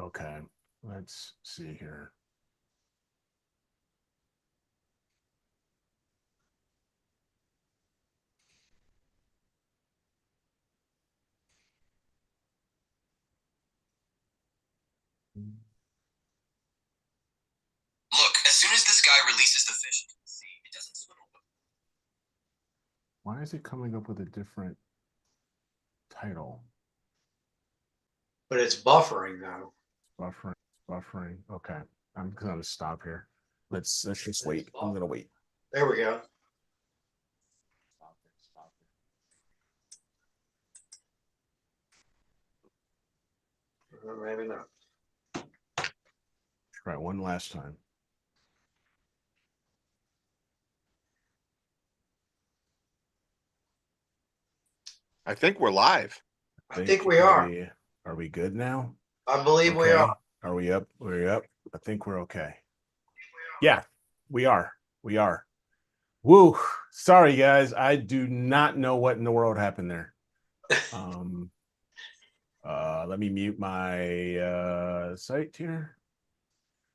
Okay, let's see here. Look, as soon as this guy releases the fish into the sea, it doesn't swim away. Why is it coming up with a different title? But it's buffering though. Buffering, buffering. Okay, I'm gonna stop here. Let's just wait. I'm gonna wait. There we go. Stop it. Stop it. Maybe not. Try one last time. I think we're live. I think we are. Are we good now? I believe we are. Are we up? We're up. I think we're okay. Yeah, we are. We are. Woo. Sorry, guys. I do not know what in the world happened there. Let me mute my site here.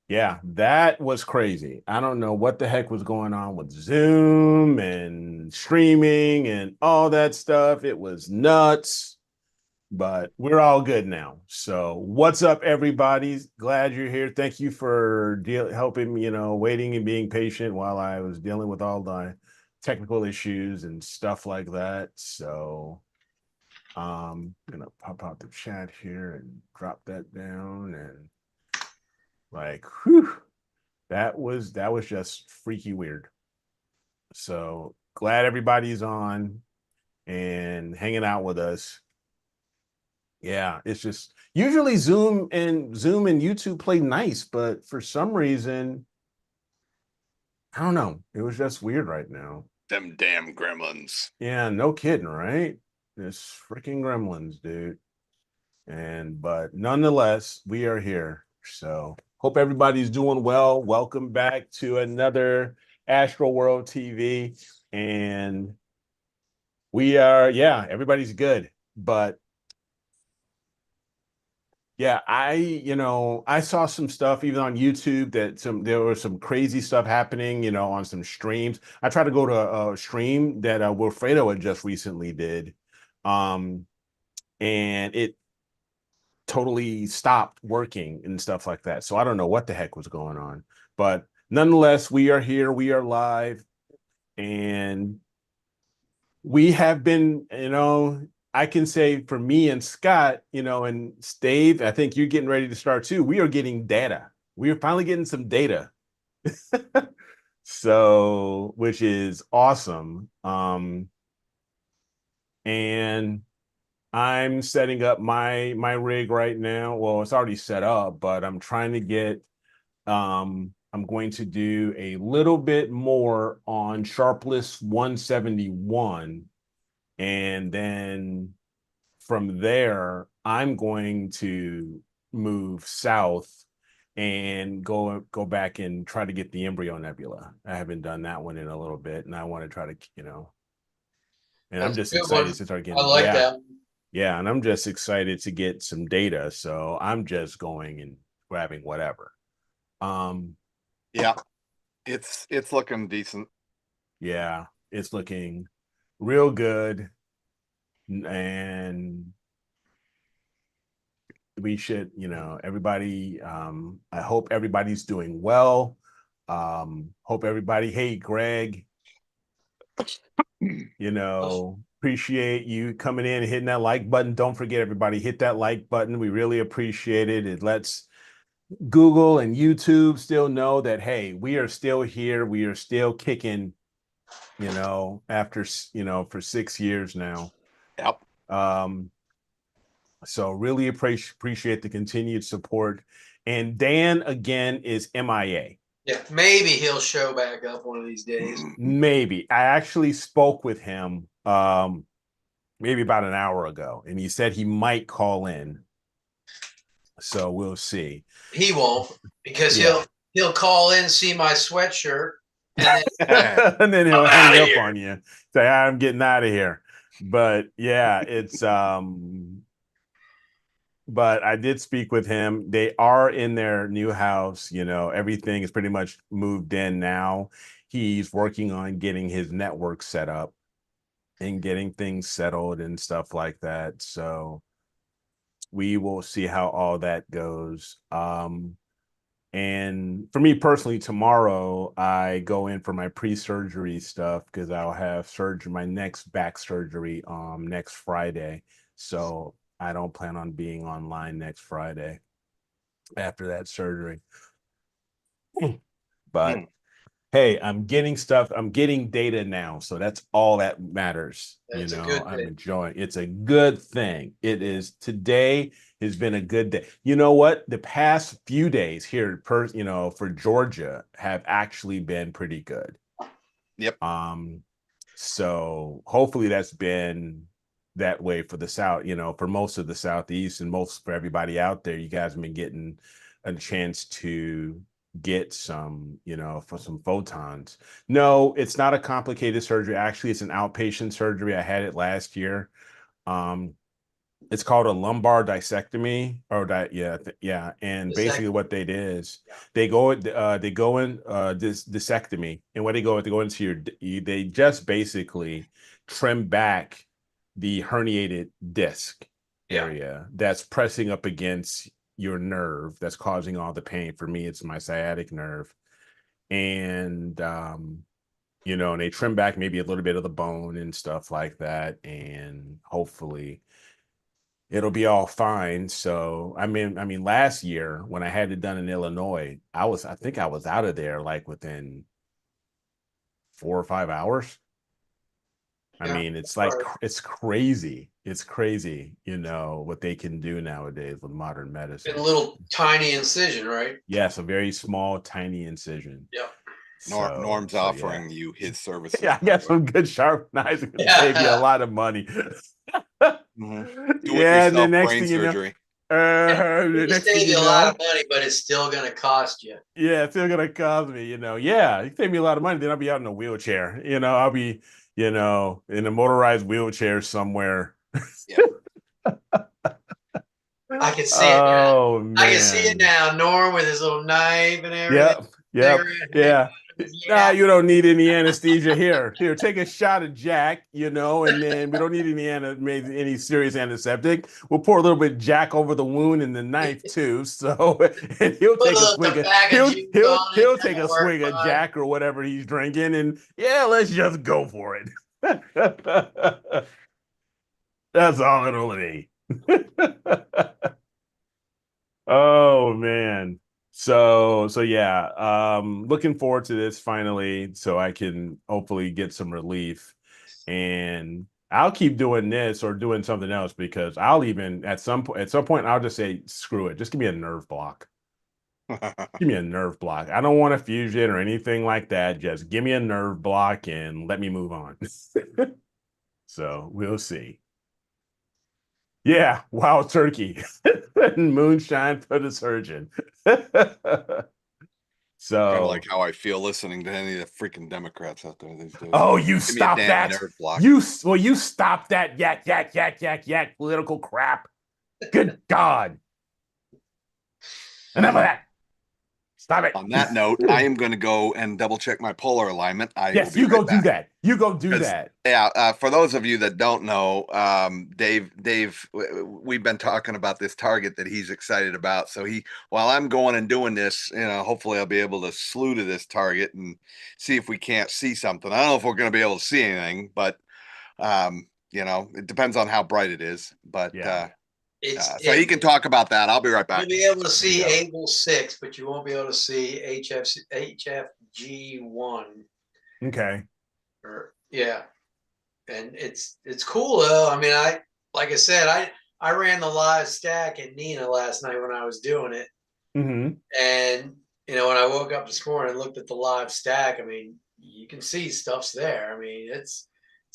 Yeah, that was crazy. I don't know what the heck was going on with Zoom and streaming and all that stuff. It was nuts, but we're all good now. So what's up, everybody? Glad you're here. Thank you for helping me, waiting and being patient while I was dealing with all the technical issues and stuff like that. So I'm gonna pop out the chat here and drop that down, and like, whew, that was just freaky weird. So glad everybody's on and hanging out with us. Yeah, it's just usually Zoom and YouTube play nice, but for some reason, I don't know. It was just weird right now. Them damn gremlins. Yeah, no kidding, right? This freaking gremlins, dude. But nonetheless, we are here. So hope everybody's doing well. Welcome back to another Astroworld TV. And we are, everybody's good. But yeah, I saw some stuff even on YouTube that there was some crazy stuff happening, on some streams. I tried to go to a stream that Wilfredo had just recently did. And it totally stopped working and stuff like that. So I don't know what the heck was going on, but nonetheless, we are here, we are live, and we have been, I can say for me and Scott, and Steve, I think you're getting ready to start too. We are getting data. We are finally getting some data. So, which is awesome. And I'm setting up my rig right now. Well, it's already set up, but I'm trying to get I'm going to do a little bit more on Sharpless 171, and then from there I'm going to move south and go back and try to get the Embryo Nebula. I haven't done that one in a little bit, and I want to try to, and I'm just excited to start getting. I like that. Yeah, and I'm just excited to get some data, so I'm just going and grabbing whatever. Yeah, it's looking decent. Yeah, it's looking real good, and we should, everybody. I hope everybody's doing well. Hope everybody. Hey, Greg. Appreciate you coming in and hitting that like button. Don't forget, everybody, hit that like button. We really appreciate it. It lets Google and YouTube still know that, hey, we are still here. We are still kicking, after, for 6 years now. Yep. So really appreciate the continued support. And Dan, again, is MIA. Yeah, maybe he'll show back up one of these days. Maybe. I actually spoke with him maybe about an hour ago, and he said he might call in. So we'll see. He won't, because he'll call in, see my sweatshirt, and then he'll hang up on you. Say, I'm getting out of here. But yeah, it's but I did speak with him. They are in their new house. Everything is pretty much moved in now. He's working on getting his network set up and getting things settled and stuff like that. So we will see how all that goes. And for me personally, tomorrow I go in for my pre-surgery stuff because I'll have surgery, my next back surgery, next Friday. So I don't plan on being online next Friday after that surgery. But hey, I'm getting stuff. I'm getting data now, so that's all that matters. That's a good I'm thing. enjoying. It's a good thing. It is. Today has been a good day. You know what? The past few days here, for Georgia, have actually been pretty good. Yep. So hopefully that's been that way for the South. For most of the Southeast and most for everybody out there, you guys have been getting a chance to get some, for some photons. No, it's not a complicated surgery. Actually, it's an outpatient surgery. I had it last year. It's called a lumbar disectomy yeah. And basically what they did is they go in this disectomy, and what they go into they just basically trim back the herniated disc area that's pressing up against your nerve that's causing all the pain. For me, it's my sciatic nerve. And and they trim back maybe a little bit of the bone and stuff like that, and hopefully it'll be all fine. So I mean last year when I had it done in Illinois, I think I was out of there like within 4 or 5 hours. I mean, it's like it's crazy. It's crazy, what they can do nowadays with modern medicine. A little tiny incision, right? Yes, a very small, tiny incision. Yeah. Norm's offering you his services. Yeah, I got some good sharp knives that could save you a lot of money. Yeah, and the next thing you know, it saves you a lot of money, but it's still going to cost you. Yeah, it's still going to cost me, Yeah, it save me a lot of money. Then I'll be out in a wheelchair. I'll be, in a motorized wheelchair somewhere. Yeah. I can see it now. Oh, man. I can see it now. Norm with his little knife and everything. Yep. Yeah. Nah, you don't need any anesthesia here. Here, take a shot of Jack, and then we don't need any serious antiseptic. We'll pour a little bit of Jack over the wound and the knife too. So, and he'll take a swig of he'll take a swig of Jack or whatever he's drinking, and let's just go for it. That's all it'll be. Oh man. So yeah, looking forward to this finally, so I can hopefully get some relief, and I'll keep doing this or doing something else, because I'll even at some point I'll just say screw it, just give me a nerve block. Give me a nerve block. I don't want a fusion or anything like that. Just give me a nerve block and let me move on. So we'll see. Yeah, wild turkey. Moonshine for the surgeon. So kind of like how I feel listening to any of the freaking Democrats out there these days. Oh, you stop that! You stop that yak political crap. Good God! Enough of that. Stop it. On that note, I am going to go and double check my polar alignment. Yes, you go do that. You go do that. Yeah. For those of you that don't know, Dave, we've been talking about this target that he's excited about. So while I'm going and doing this, hopefully I'll be able to slew to this target and see if we can't see something. I don't know if we're going to be able to see anything, but it depends on how bright it is. But so he can talk about that. I'll be right back. You'll be able to see Able 6, but you won't be able to see HFG1. Okay. And it's cool though. I mean, like I said, I ran the live stack in Nina last night when I was doing it. Mm-hmm. And when I woke up this morning and looked at the live stack, I mean, you can see stuff's there. I mean, it's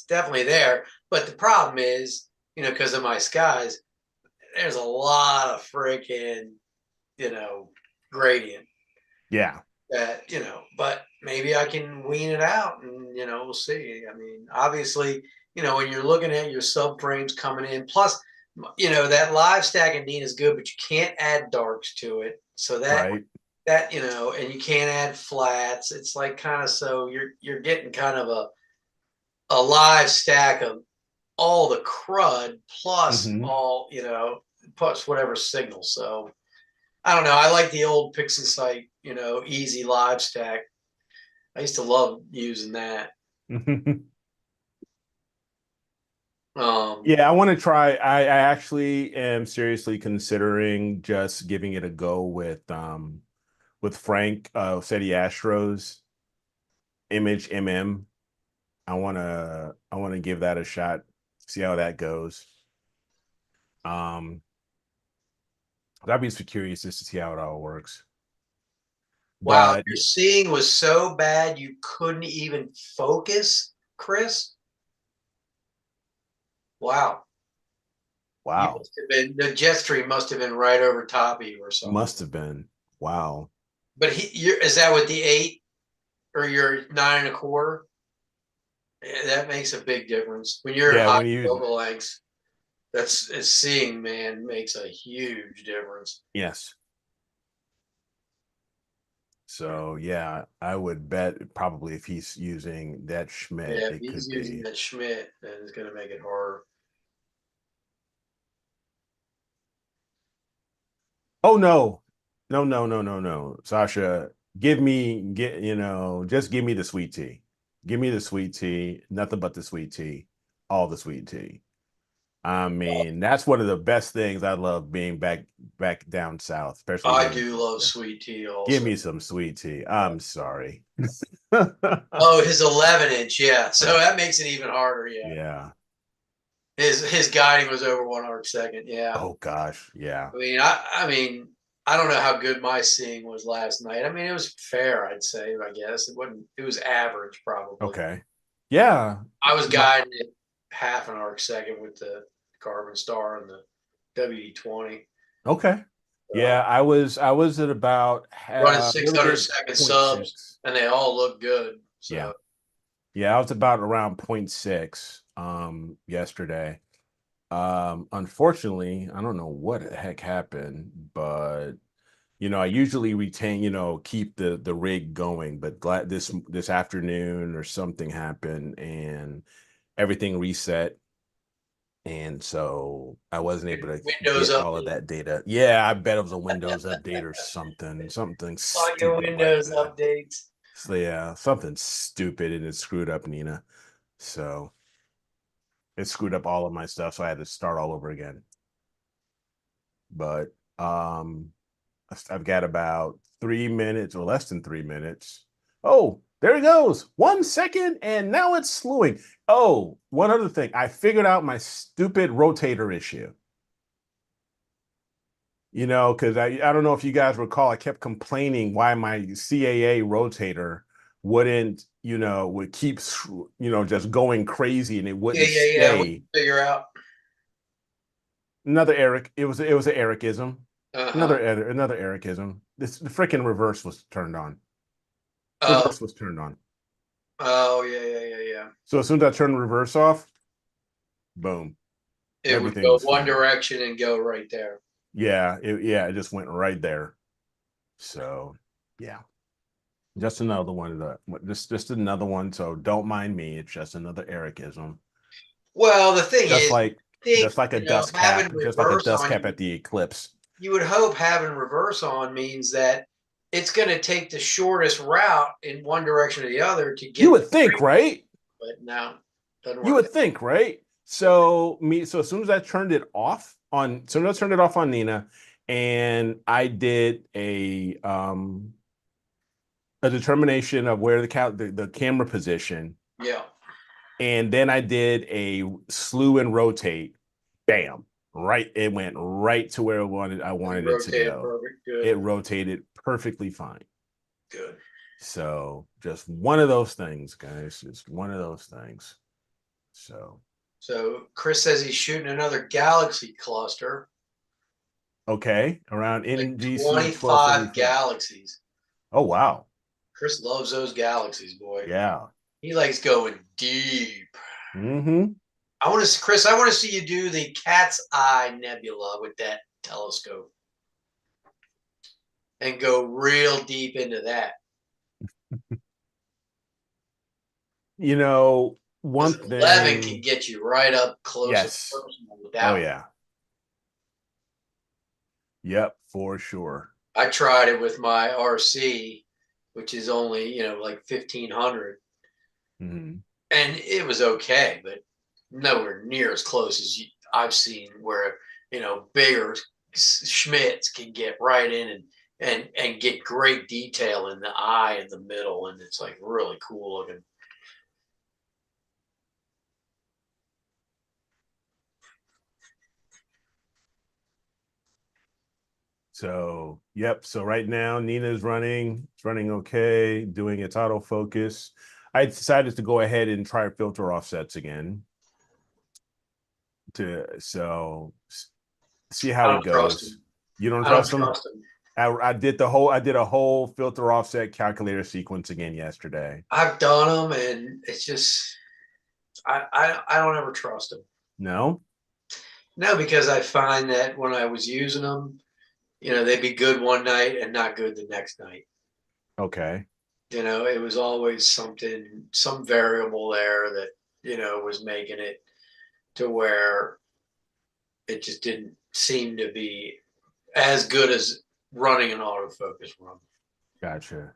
definitely there. But the problem is, because of my skies, there's a lot of freaking, gradient. Yeah. That, but maybe I can wean it out and, we'll see. I mean, obviously, when you're looking at your subframes coming in, plus that live stack in Nina is good, but you can't add darks to it. So Right. and you can't add flats. It's like kind of, so you're getting kind of a live stack of all the crud plus Mhm. all, plus whatever signal. So I don't know. I like the old Pixel Sight, easy live stack. I used to love using that. Um, Yeah, I want to try. I actually am seriously considering just giving it a go with Frank SETI Astros Image MM. I wanna give that a shot, see how that goes. Um, I'd be so curious just to see how it all works. wow, But your seeing was so bad you couldn't even focus, Chris. Wow. You wow, must have been, the jet stream must have been right over top of you or something. must have been. Wow. But is that with the 8 or your 9 1/4? Yeah, that makes a big difference when you're at Yeah, high when you focal lengths. It's seeing, man, makes a huge difference. yes. So yeah, I would bet probably if he's using that Schmidt, Yeah, if it he's could using be. that Schmidt, then it's going to make it harder. Oh no. No, no, no, no, no. Sasha, just give me the sweet tea. Give me the sweet tea, nothing but the sweet tea, all the sweet tea. I mean, that's one of the best things. I love being back down south, especially I here in do love Georgia. sweet tea Give also. me some sweet tea. I'm sorry. Oh, his 11 inch, yeah. So that makes it even harder, yeah. Yeah. His guiding was over 1 arc second, yeah. Oh gosh. Yeah. I don't know how good my seeing was last night. I mean, it was fair, I'd say. I guess it was average probably. Okay. Yeah. I was My, guiding it half an arc second with the Carbon Star and the WD-20. okay. Yeah, So I was at about running a little 600 bit second point subs, 0.6. and they all look good. Yeah. So Yeah, I was about around point 0.6 yesterday. Unfortunately, I don't know what the heck happened, but I usually retain, keep the rig going, but glad this afternoon or something happened and everything reset. And so I wasn't able to Windows get all of update. that data. Yeah, I bet it was a Windows update or something All your stupid like Windows that. updates. So yeah, something stupid and it screwed up Nina. So it screwed up all of my stuff. So I had to start all over again. But I've got about 3 minutes or less than 3 minutes. Oh, there he goes. 1 second, and now it's slewing. Oh, one other thing. I figured out my stupid rotator issue. Because I don't know if you guys recall, I kept complaining why my CAA rotator would keep, just going crazy and it Yeah, wouldn't yeah, yeah. We stay. can figure out. Another Eric. It was an Ericism. Uh-huh. Another Ericism. The freaking reverse was turned on. Oh, Reverse was turned on. oh, yeah, yeah, yeah, yeah. So as soon as I turned the reverse off, boom, It would everything go was one fine. direction and go right there. Yeah, it just went right there. So yeah, just another one of just another one. So don't mind me. It's just another Ericism. Well, the thing Just is, like think just like a dust having cap, just like a reverse dust on cap you, at the eclipse. you would hope having reverse on means that it's going to take the shortest route in one direction or the other to You get the would think, street. right? But no, doesn't You work. would think, right? So as soon as I turned it off on, as soon as I turned it off on Nina, and I did a determination of where the camera position, Yeah. and then I did a slew and rotate. Bam! Right, it went right to where I wanted it to Rotated go. perfect. Good. It rotated perfectly fine. Good. So just one of those things, guys. Just one of those things. So So Chris says he's shooting another galaxy cluster, okay, around like NGC 25 1273. galaxies. Oh wow, Chris loves those galaxies, boy. yeah. He likes going deep. Mm-hmm. I want to, Chris. I want to see you do the Cat's Eye Nebula with that telescope, and go real deep into that. You know, one 11 can thing. get you right up close. Yes. Without. Oh yeah. Yep, for sure. I tried it with my RC, which is only like 1500, Mm-hmm. and it was okay, but nowhere near as close as I've seen where bigger Schmitz can get right in and get great detail in the eye in the middle, and it's like really cool looking. So, yep. So right now, Nina's running. It's running okay, doing its autofocus. I decided to go ahead and try filter offsets again to see how it goes. You don't trust them? I did a whole filter offset calculator sequence again yesterday. I've done them, and it's just I don't ever trust them. No, because I find that when I was using them, they'd be good one night and not good the next night. Okay. It was always some variable there that, was making it to where it just didn't seem to be as good as running an autofocus run. Gotcha.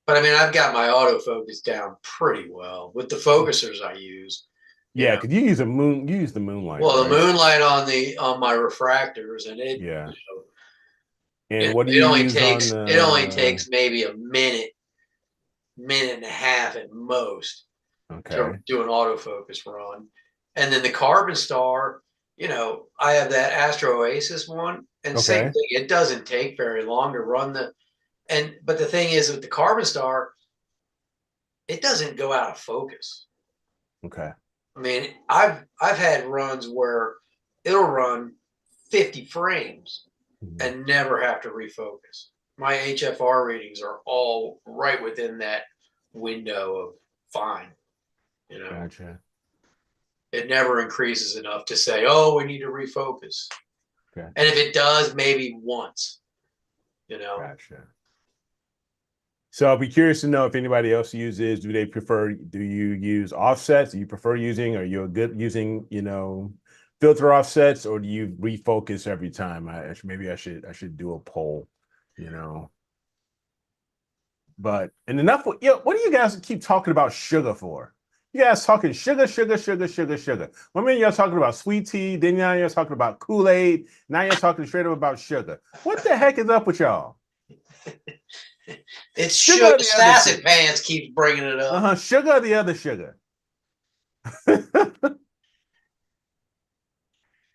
But I mean, I've got my autofocus down pretty well with the focusers I use. Yeah, because you use the moonlight. Well, right? the moonlight on my refractors, and it yeah. And what do it you only use takes on it only takes maybe a minute and a half at most to do an autofocus run. And then the Carbon Star, I have that Astro Oasis one, and same thing. It doesn't take very long to run but the thing is with the Carbon Star, it doesn't go out of focus. Okay. I mean, I've had runs where it'll run 50 frames and never have to refocus. My HFR readings are all right within that window of fine. Gotcha. It never increases enough to say, oh, we need to refocus. Okay. And if it does, maybe once. Gotcha. So I'll be curious to know if anybody else uses, do you use offsets? Do you prefer using, are you good using, filter offsets, or do you refocus every time? Maybe I should do a poll, But and enough. What do you guys keep talking about sugar for? You guys talking sugar. 1 minute y'all talking about sweet tea, then now you're talking about Kool-Aid. Now you're talking straight up about sugar. What the heck is up with y'all? It's sugar. Sassy Pants keeps bringing it up. Sugar or the other sugar?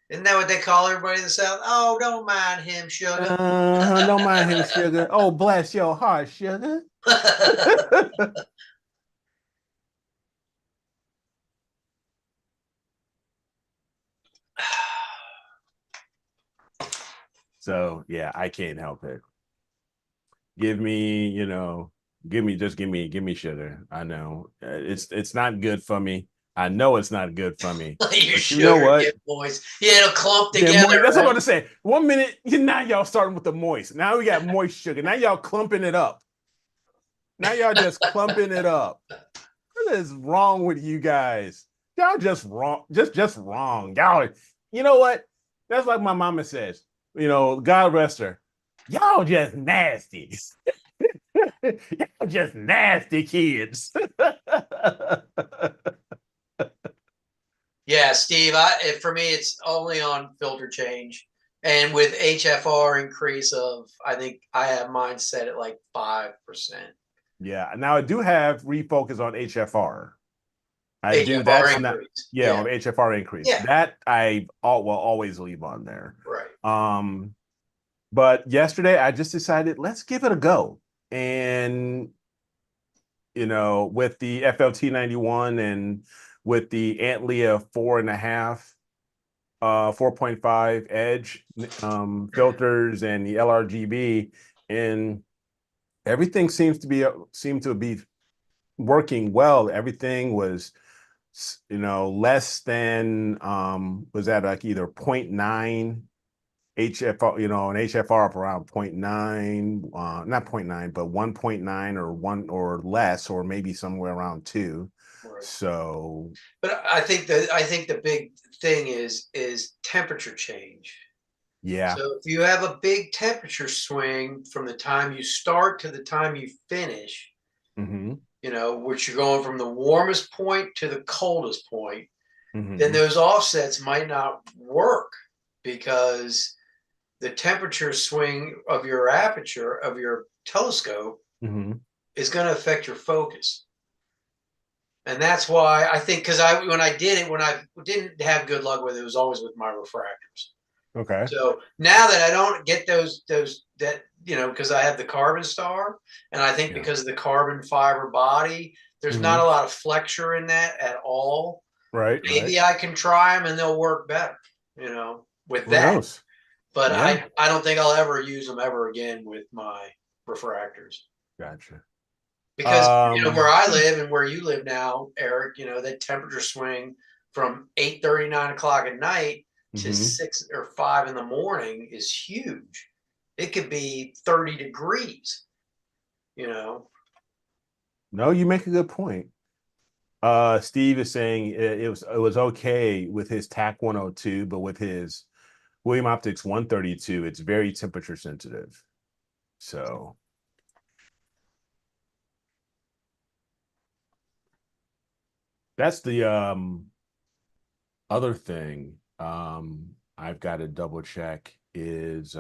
Isn't that what they call everybody in the South? Oh, don't mind him, sugar. Don't mind him, sugar. Oh, bless your heart, sugar. So yeah, I can't help it. Give me sugar. I know it's not good for me. I know it's not good for me. You know what? It'll clump together. That's what I'm going to say. 1 minute, now y'all starting with the moist. Now we got moist sugar. Now y'all clumping it up. Now y'all just clumping it up. What is wrong with you guys? Y'all just wrong. Just wrong. Y'all, you know what? That's like my mama says. God rest her. Y'all just nasty. Y'all just nasty kids. Yeah, Steve. For me, it's only on filter change, and with HFR increase of, I think I have mine set at like 5%. Yeah. Now I do have refocus on HFR. I do. That's increase. On HFR increase. Yeah. That I will always leave on there. Right. But yesterday I just decided let's give it a go, and with the FLT91 and with the Antlia 4.5, 4.5 edge filters and the LRGB, and everything seemed to be working well. Everything was less than was that like either 0.9 HFR, an HFR up around 0.9, not 0.9, but 1.9 or 1 or less, or maybe somewhere around 2. Right. So, but I think the big thing is temperature change. yeah. So if you have a big temperature swing from the time you start to the time you finish, Mm-hmm. Which you're going from the warmest point to the coldest point, Mm-hmm. then those offsets might not work because the temperature swing of your aperture of your telescope Mm-hmm. is going to affect your focus. And that's why I think, because when I didn't have good luck with it, it was always with my refractors. Okay. So now that I don't get those because I have the carbon star, and I think because of the carbon fiber body, there's not a lot of flexure in that at all. Right. Maybe I can try them and they'll work better, with Who that. knows? But Yeah. I don't think I'll ever use them ever again with my refractors. Gotcha. Because where I live and where you live now, Eric, that temperature swing from 8:30, 9 o'clock at night to 6 or 5 in the morning is huge. It could be 30 degrees, No, you make a good point. Steve is saying it was okay with his TAC 102, but with his William Optics 132, it's very temperature sensitive. So that's the other thing I've got to double check is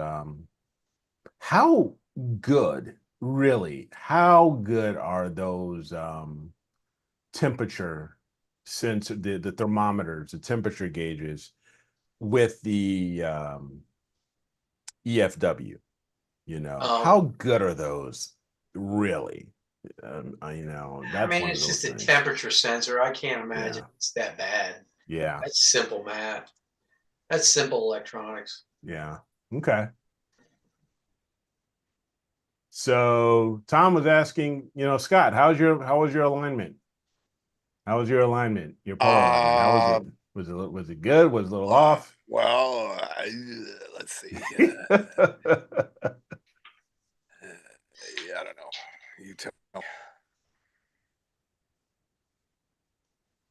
how good, really, how good are those temperature sensor, the thermometers, the temperature gauges with the EFW? How good are those really? That's one of it's those just a things. temperature sensor. I can't imagine it's that bad. Yeah. That's simple math. That's simple electronics. Yeah. Okay. So Tom was asking, Scott, how was your alignment? How was your alignment? Your polar alignment? How was it? Was it good? Was it a little off? Well, let's see. I don't know. You tell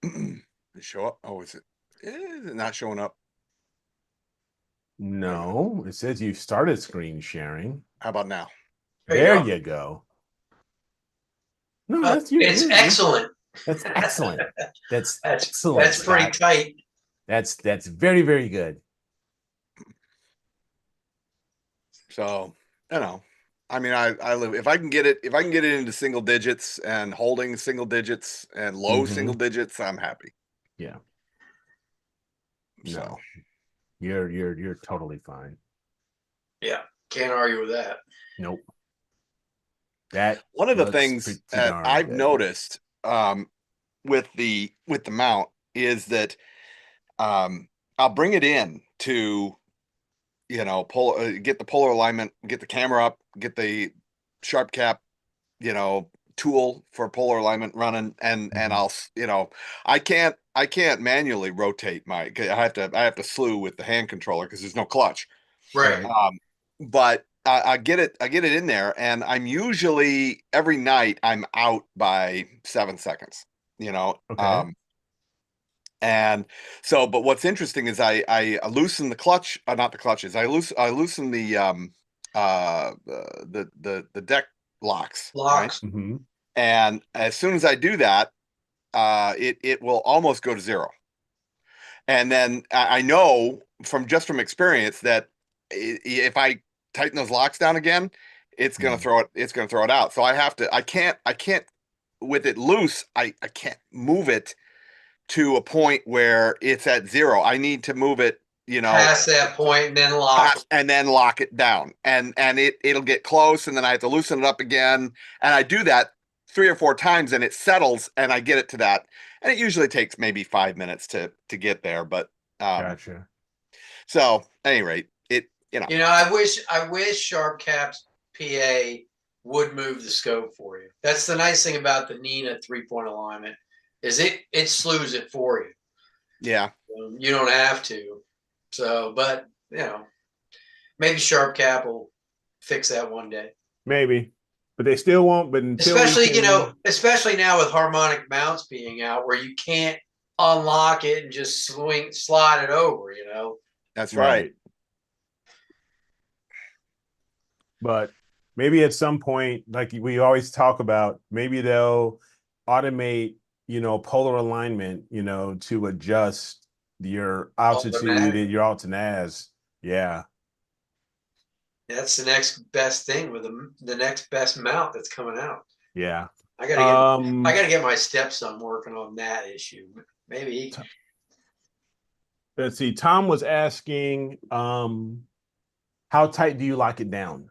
me. Show up? Oh, is it not showing up? No, it says you started screen sharing. How about now? There you go. No, that's you. It's excellent. That's excellent. That's excellent. That's pretty tight. That's very, very good. So, I mean, I live, if I can get it into single digits and holding single digits and low single digits, I'm happy. Yeah. So no, you're totally fine. Yeah. Can't argue with that. Nope. That one of the things that I've noticed with the mount is that I'll bring it in to get the polar alignment, get the camera up, get the sharp cap tool for polar alignment running, and I'll I can't manually rotate I have to slew with the hand controller because there's no clutch, right. But I get it in there, and I'm usually every night I'm out by 7 seconds, Okay. And so, but what's interesting is I loosen the clutch, not the clutches. I loosen the deck locks. Locks. Right? And as soon as I do that, it will almost go to zero. And then I know from experience that if I tighten those locks down again, it's gonna throw it out. So I can't with it loose. I can't move it to a point where it's at zero. I need to move it, past that point and then lock it down, and it'll get close, and then I have to loosen it up again, and I do that 3 or 4 times, and it settles, and I get it to that, and it usually takes maybe 5 minutes to get there, but gotcha. So at any rate, I wish Sharp Caps PA would move the scope for you. That's the nice thing about the Nina 3-point alignment. is it slews it for you. Yeah. You don't have to. So, but maybe Sharp Cap will fix that one day. Maybe, but they still won't. But until Especially, we can, especially now with harmonic mounts being out, where you can't unlock it and just slide it over. That's right. But maybe at some point, like we always talk about, maybe they'll automate, polar alignment, to adjust your altitude and your altinaz. Yeah. That's the next best thing with the next best mount that's coming out. Yeah. I gotta get my stepson working on that issue. Maybe. Let's see. Tom was asking, how tight do you lock it down?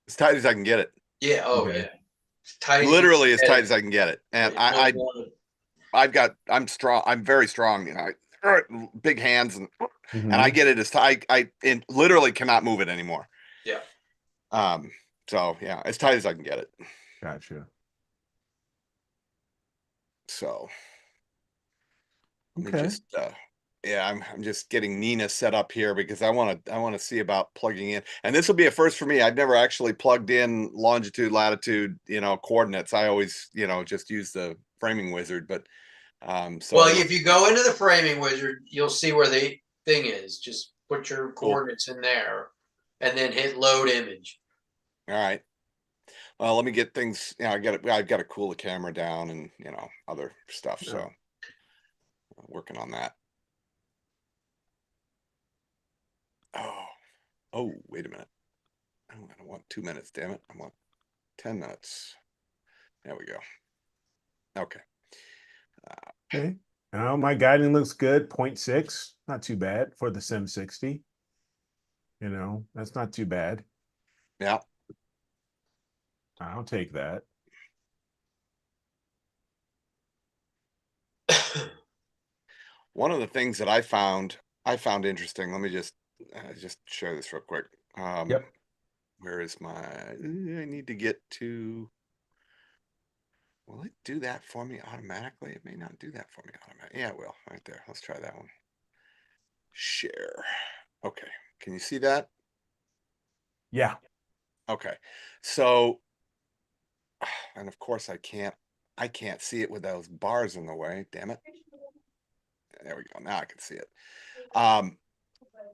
As tight as I can get it. Yeah. Oh, Okay. yeah. Tight Literally as tight as I can get it. And I'm strong. I'm very strong. Big hands and I get it as tight. I literally cannot move it anymore. Yeah. So yeah, as tight as I can get it. Gotcha. So let me just I'm just getting Nina set up here because I want to see about plugging in. And this will be a first for me. I've never actually plugged in longitude, latitude, coordinates. I always, just use the framing wizard, but well, if you go into the framing wizard, you'll see where the thing is. Just put your coordinates in there and then hit load image. All right. Well, let me get things, I've got to cool the camera down and, other stuff. So I'm working on that. Oh, wait a minute. I don't want 2 minutes, damn it. I want 10 minutes. There we go. Okay. Okay. My guiding looks good. 0.6. Not too bad for the Sim 60. That's not too bad. Yeah. I'll take that. One of the things that I found interesting. Let me just share this real quick. Yep. Where is my? I need to get to. Will it do that for me automatically? It may not do that for me automatically. Yeah, it will. Right there. Let's try that one. Share. Okay. Can you see that? Yeah. Okay. So, and of course I can't see it with those bars in the way. Damn it. There we go. Now I can see it.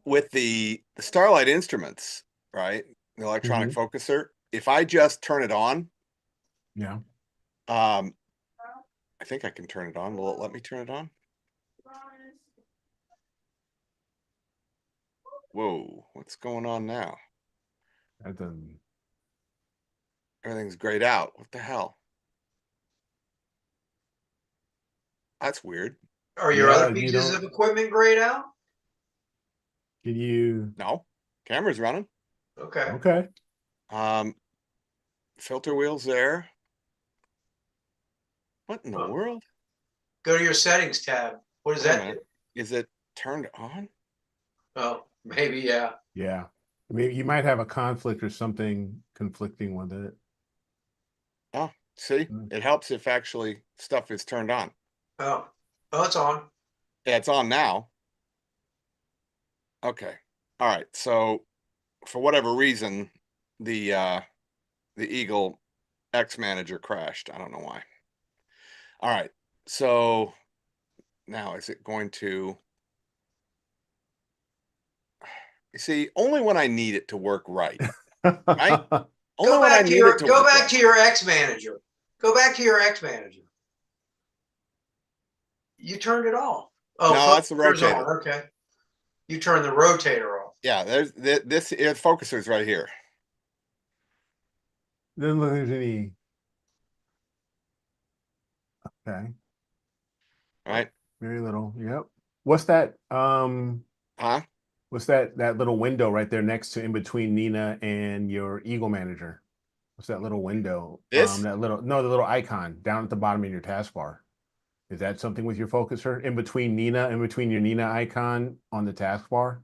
With the Starlight Instruments, right? The electronic focuser. If I just turn it on, yeah. I think I can turn it on. Will it let me turn it on? Whoa, what's going on now? That doesn't. Everything's grayed out. What the hell? That's weird. Are your other pieces of equipment grayed out? Can you? No, camera's running. Okay. Okay. Filter wheels there. What in the world? Go to your settings tab. What does that do? Is it turned on? Oh, maybe, yeah. Yeah. Maybe you might have a conflict or something conflicting with it. Oh, see, it helps if actually stuff is turned on. Oh, it's on. Yeah, it's on now. Okay. All right. So for whatever reason, the Eagle X Manager crashed. I don't know why. All right. So now is it going to? You see, only when I need it to work right. Right? Go back to your X Manager. Go back to your X Manager. You turned it off. Oh, no, that's the rotator. On. Okay. You turned the rotator off. Yeah, there's this focuser's right here. Then look, there's any. Okay. All right. Very little. Yep. What's that? What's that little window right there next to in between Nina and your Eagle Manager? What's that little window? This? The little icon down at the bottom of your taskbar. Is that something with your focuser in between your Nina icon on the taskbar?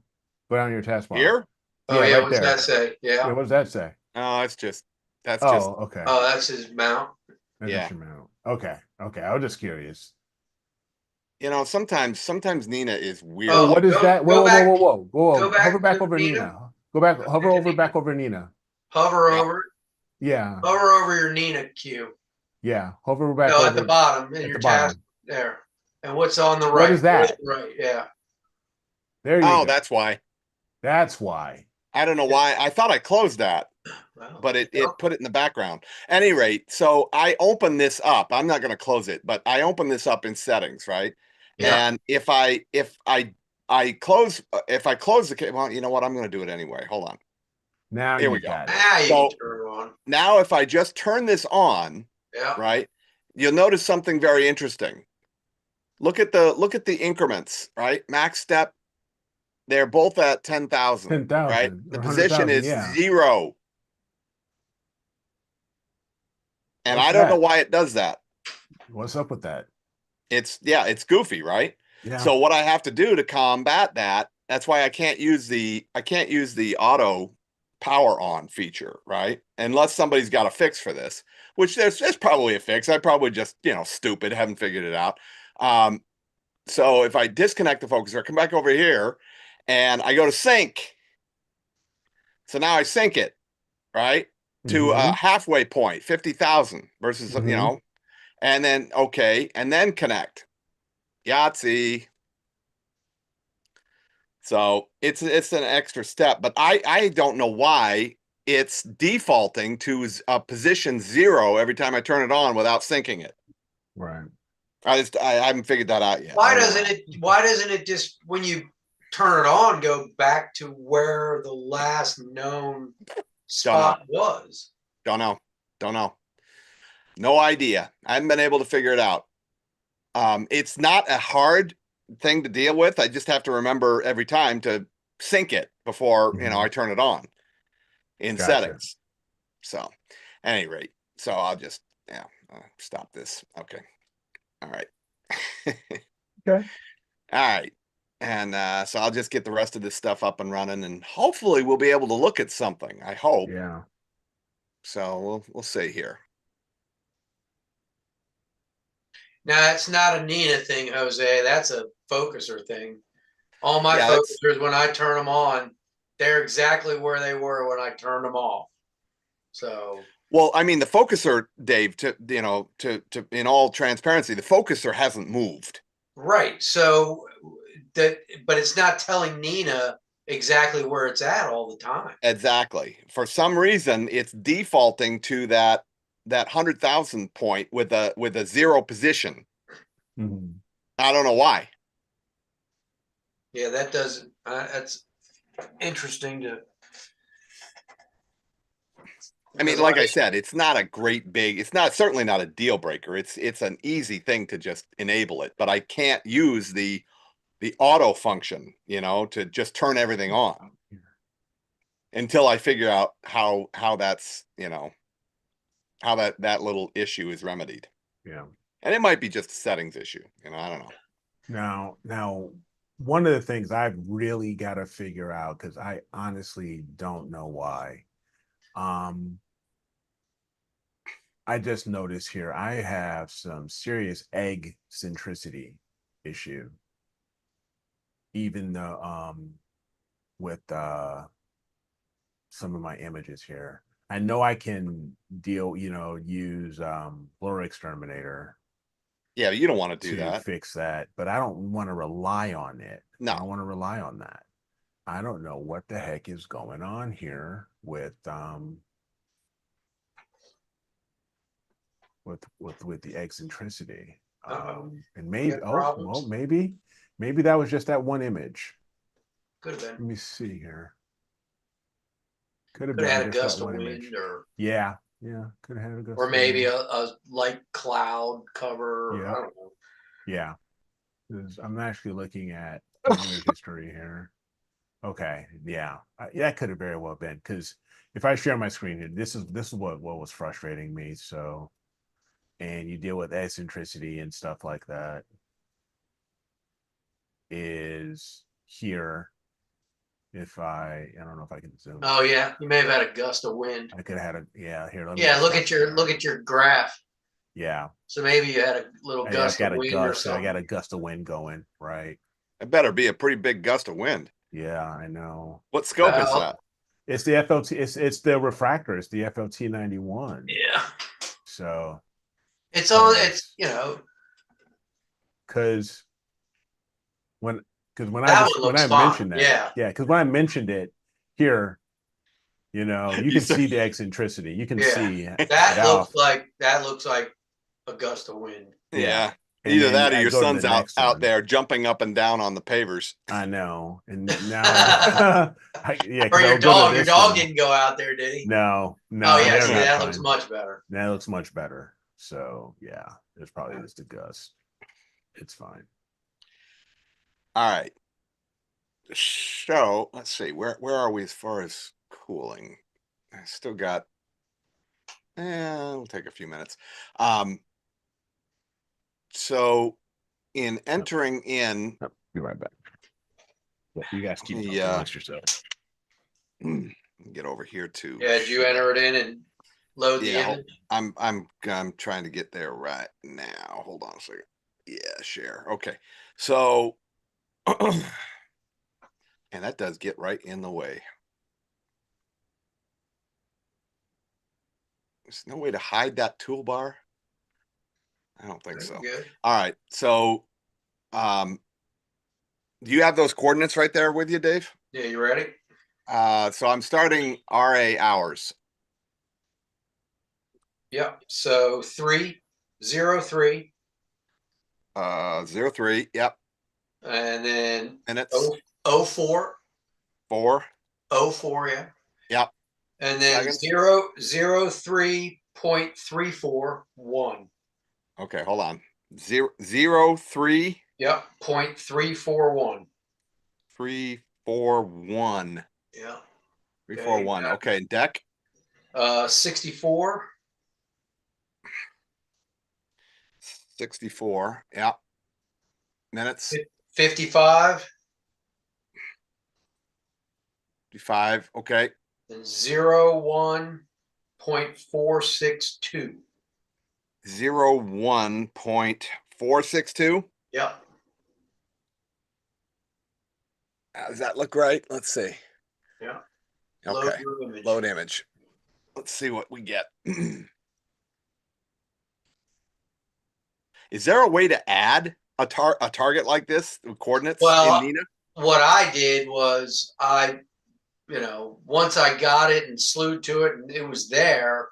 Go down your taskbar. Here? Oh yeah, right what does that say? Yeah. What does that say? Oh, that's just okay. Oh, that's his mount. Yeah. Instrumental. Okay. Okay. I was just curious. Sometimes Nina is weird. Oh, Oh, what is go that? Whoa, go whoa, whoa, back whoa, whoa, whoa! go Hover back back to over Nina. Nina. Go back. Go Hover back to over Nina. back over Nina. Hover Yeah. over Yeah. hover over your Nina cue. Yeah. Hover back No, at the over bottom in at your the task bottom. there. And what's on the What right? is that? Right, yeah. There you Oh, go. that's why. That's why. I don't know why. I thought I closed that, Well, but it put it in the background. At any rate, so I open this up. I'm not going to close it, but I open this up in settings, right? yeah. And if I close the well, you know what? I'm going to do it anyway. Hold on. Now Here you we go. got it. Now you So can turn it on. now if I just turn this on, Yeah. right, you'll notice something very interesting. Look at the increments, right? Max step, they're both at 10,000, right? 10,000 The or position 100,000. is Yeah. 0. And What's I don't know that? why it does that. What's up with that? It's goofy, right? Yeah. So what I have to do to combat that, that's why I can't use the auto power on feature, right? Unless somebody's got a fix for this, which there's probably a fix. I probably just, stupid, haven't figured it out. So if I disconnect the focuser, come back over here and I go to sync. So now I sync it, right? To a Mm-hmm. halfway point, 50,000 versus, Mm-hmm. and then okay, and then connect. Yahtzee. So it's an extra step, but I don't know why it's defaulting to a position 0 every time I turn it on without syncing it. Right. I haven't figured that out yet. Why doesn't it just when you turn it on go back to where the last known spot was? Don't know. No idea. I haven't been able to figure it out. It's not a hard thing to deal with. I just have to remember every time to sync it before I turn it on in settings. So, at any rate, so I'll just stop this. Okay, all right, Okay. all right, and so I'll just get the rest of this stuff up and running, and hopefully we'll be able to look at something. I hope. Yeah. So we'll see here. Now it's not a Nina thing, Jose. That's a focuser thing. All my Yeah, focusers, when I turn them on, they're exactly where they were when I turned them off. So well, I mean, the focuser, Dave, to in all transparency, the focuser hasn't moved. right. So but it's not telling Nina exactly where it's at all the time. Exactly. For some reason, it's defaulting to that 100,000 point with a 0 position. Mm-hmm. I don't know why. Yeah, that doesn't. That's interesting to. I mean, like I said, it's not a great big. It's certainly not a deal breaker. It's an easy thing to just enable it, but I can't use the auto function, to just turn everything on until I figure out how that's how that little issue is remedied. Yeah. And it might be just a settings issue. I don't know. Now, one of the things I've really got to figure out, because I honestly don't know why. I just noticed here I have some serious egg centricity issue, even though with some of my images here. I know I can use blur exterminator. Yeah, you don't want to do to that. fix that, but I don't want to rely on it. No. I don't want to rely on that. I don't know what the heck is going on here with the eccentricity. And maybe maybe that was just that one image. Could have been. Let me see here. Could have Could have had a been just gust that of one wind, image. or Could have had a gust. or of maybe wind. a light cloud cover. Yeah. I don't know. Yeah. I'm actually looking at image history here. Okay, yeah, that could have very well been, because if I share my screen here, this is what was frustrating me. So, and you deal with eccentricity and stuff like that. Is here. If I don't know if I can zoom. Oh yeah, you may have had a gust of wind. I could have had a here. Yeah, look at your graph. Yeah. So maybe you had a little Hey, I've gust of got a wind or gust. I something. got a gust of wind going. Right. It better be a pretty big gust of wind. Yeah, I know. What scope is Well, that? It's the FLT. It's the refractor. It's the FLT 91. yeah. So It's on. It's because when when I that just one when looks I fine. mentioned that, Yeah. yeah, because when I mentioned it here, you You can said- see the eccentricity. You can Yeah. see it That looks out. like a gust of wind. Yeah. Yeah. And Either then that or I your go to the son's out next out one. there jumping up and down on the pavers. I know. And now, yeah, Or because I'll go to your this dog one. didn't go out there, did he? No, Oh no, yeah, they're see not that looks fine. much better. That looks much better. So yeah, it's probably just a gust. It's fine. All right. So let's see, where are we as far as cooling? I still got it'll take a few minutes. So in entering in Be right back. Yeah, you guys keep talking the amongst yourselves. get over here to Yeah, did you enter it in and load the yeah, image? I'm trying to get there right now. Hold on a second. Yeah, share. Okay. So and that does get right in the way. There's no way to hide that toolbar. I don't think so. Good. All right. So do you have those coordinates right there with you, Dave? Yeah, you ready? So I'm starting RA hours. Yep. So 303, 03. Yep. and then Minutes. 04, 4. 04, yeah. Yep. And then Seconds. 003.341. Okay, hold on. 03. Yep. 0.341. 341. Yeah. 341. Okay, deck. 64. 64. Yep. Minutes. 55. 55. Okay. And 01.462. 01.462. Yep. Does that look right? Let's see. Yeah. Okay. Load your image. Load image. Let's see what we get. Is there a way to add a target like this with coordinates Well, in Nina? what I did was once I got it and slewed to it and it was there.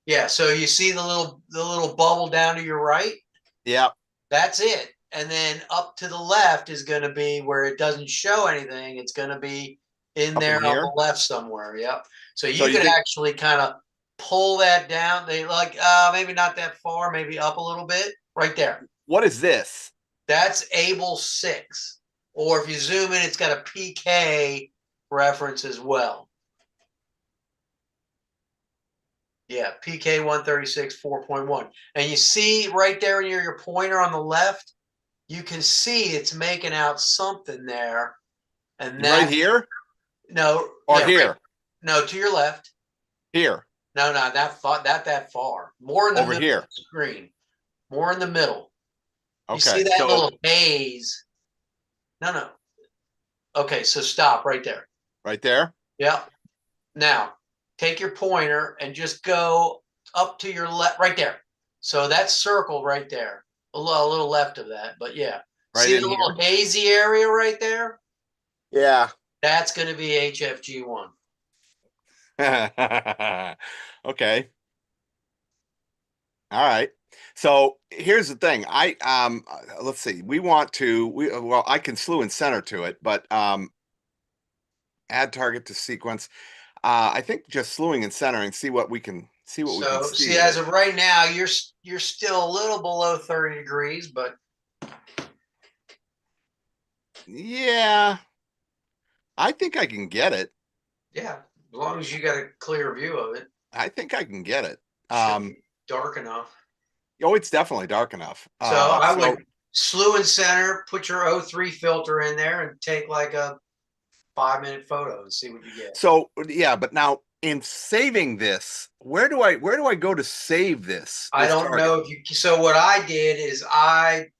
Yeah. So you see the little bubble down to your right? Yeah. That's it. And then up to the left is going to be where it doesn't show anything. It's going to be in Up there in on here? the left somewhere. Yep. So you So you could think- actually kind of pull that down. They maybe not that far, maybe up a little bit right there. What is this? That's Able 6. Or if you zoom in, it's got a PK reference as well. Yeah, PK 136 4.1. And you see right there near your pointer on the left, you can see it's making out something there. And Right here? No. Or yeah, here? right, no, to your left. Here. No, not that far. More in the Over middle here. of the screen. More in the middle. Okay. You see that little haze? No. Okay, so stop right there. Right there? Yeah. Now, take your pointer and just go up to your left, right there. So that's circled right there. A little left of that, but yeah. Right See in the here? little hazy area right there? Yeah. That's going to be HFG1. Okay. All right. So here's the thing. Let's see. I can slew and center to it, but add target to sequence. I think just slewing and centering, see what we can see. See, as of right now, you're still a little below 30 degrees, but yeah, I think I can get it. yeah, as long as you got a clear view of it. I think I can get it. Should be dark enough. Oh, it's definitely dark enough. So I would slew and center, put your O3 filter in there, and take like a 5-minute photo and see what you get. So yeah, but now in saving this, where do I go to save this? I this don't target? know if you. So what I did is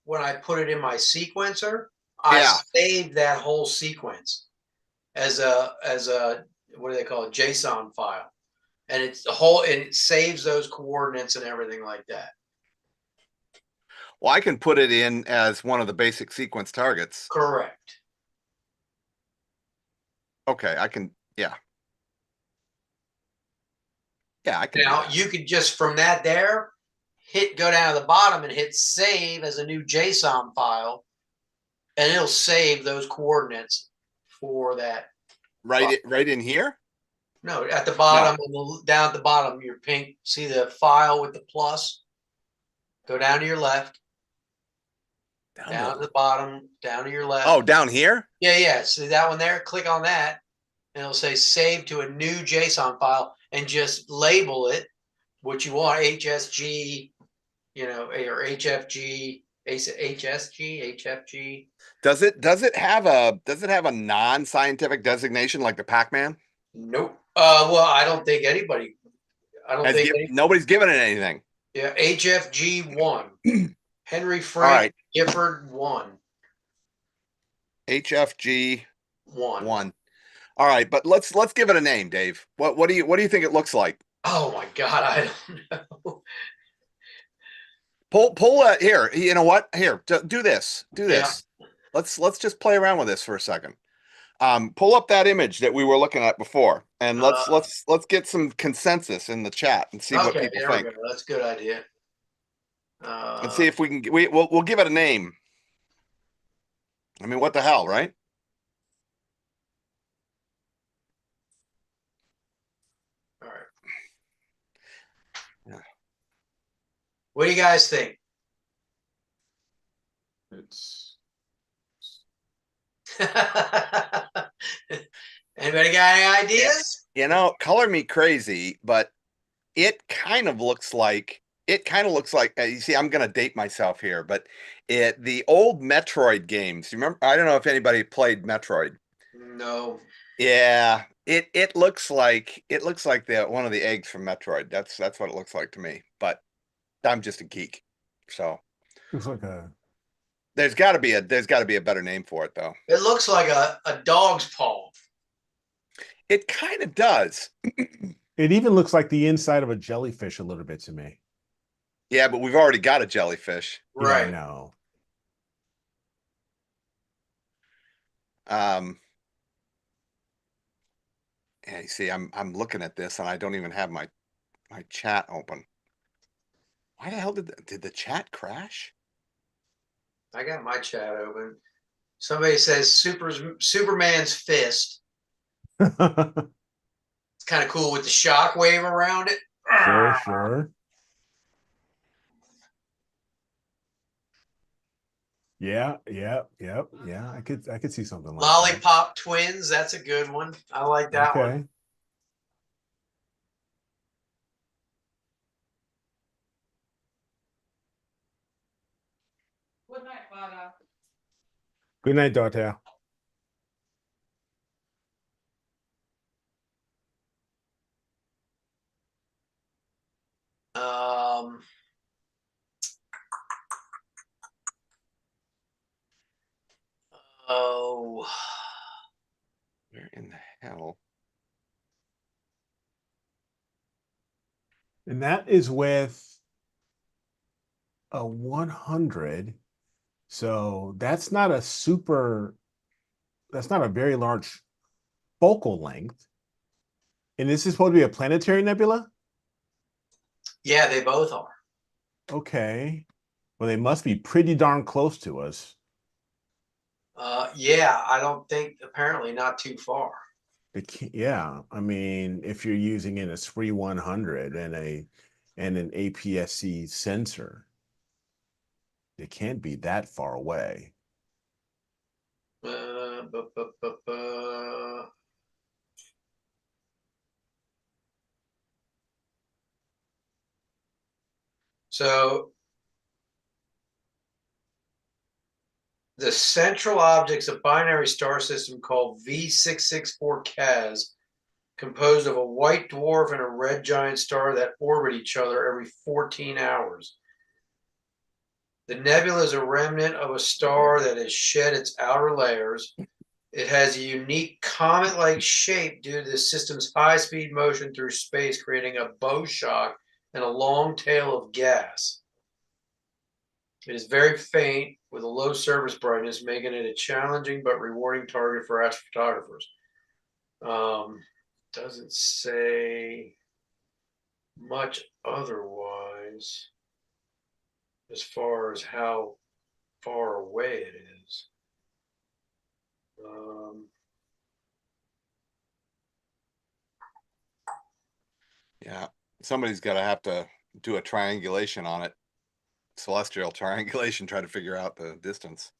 when I put it in my sequencer, I Yeah. saved that whole sequence as a what do they call it, JSON file, and it's the whole and it saves those coordinates and everything like that. Well, I can put it in as one of the basic sequence targets. Correct. Okay, I can. Yeah. Yeah, I can do Now that. you could just from that there go down to the bottom and hit save as a new JSON file, and it'll save those coordinates for that. Right in here. No, at the bottom, down at the bottom, your pink. See the file with the plus? Go down to your left, down to the bottom, down to your left. Oh, down here? Yeah. See that one there? Click on that, and it'll say save to a new JSON file, and just label it what you want, HSG, or HFG, HFG. Does it have a non-scientific designation like the Pac-Man? Nope. Well, I don't think anybody. Nobody's given it anything. Yeah, HFG1. Henry All Frank right. Gifford 1. HFG 1. 1. All right, but let's give it a name, Dave. What do you think it looks like? Oh my God, I don't know. Pull here. You know what? Here, do this. Do this. Yeah. Let's just play around with this for a second. Pull up that image that we were looking at before, and let's get some consensus in the chat and see what people think. We go. That's a good idea. And see if we can. We'll give it a name. I mean, what the hell, right? All right. Yeah. What do you guys think? Anybody got any ideas? Color me crazy, but it kind of looks like you see, I'm gonna date myself here, but the old Metroid games. You remember? I don't know if anybody played Metroid. No. Yeah, it looks like the one of the eggs from Metroid. That's what it looks like to me. But I'm just a geek, so looks like a. There's got to be a better name for it, though. It looks like a dog's paw. It kind of does. It even looks like the inside of a jellyfish a little bit to me. Yeah, but we've already got a jellyfish. Right. Yeah, no. Yeah, you see, I'm looking at this and I don't even have my chat open. Why the hell did the chat crash? I got my chat open. Somebody says Superman's fist. It's kind of cool with the shockwave around it. Sure. Yeah. I could see something like Lollipop Twins. That's a good one. I like that one. Good night, Father. Good night, daughter. Oh. Where in the hell? And that is with a 100. So that's not a very large focal length. And this is supposed to be a planetary nebula? Yeah, they both are. Okay. Well, they must be pretty darn close to us. Yeah, I don't think, apparently not too far. Yeah, I mean, if you're using an Esprit 100 and an APS-C sensor, it can't be that far away. So the central object's a binary star system called V664 CAS composed of a white dwarf and a red giant star that orbit each other every 14 hours. The nebula is a remnant of a star that has shed its outer layers. It has a unique comet-like shape due to the system's high-speed motion through space, creating a bow shock and a long tail of gas. It is very faint with a low surface brightness, making it a challenging but rewarding target for astrophotographers. Doesn't say much otherwise as far as how far away it is. Yeah, somebody's got to have to do a triangulation on it, celestial triangulation, try to figure out the distance.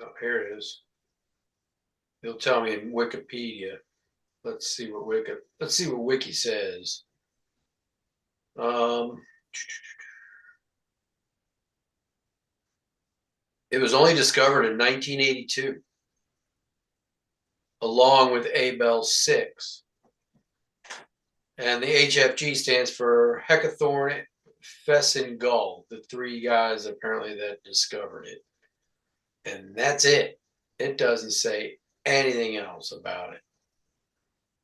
Oh, here it is. It'll tell me in Wikipedia. Let's see what Wiki says. It was only discovered in 1982, along with Abell 6. And the HFG stands for Hecathorn Fessingull, the three guys apparently that discovered it. And that's it. It doesn't say anything else about it.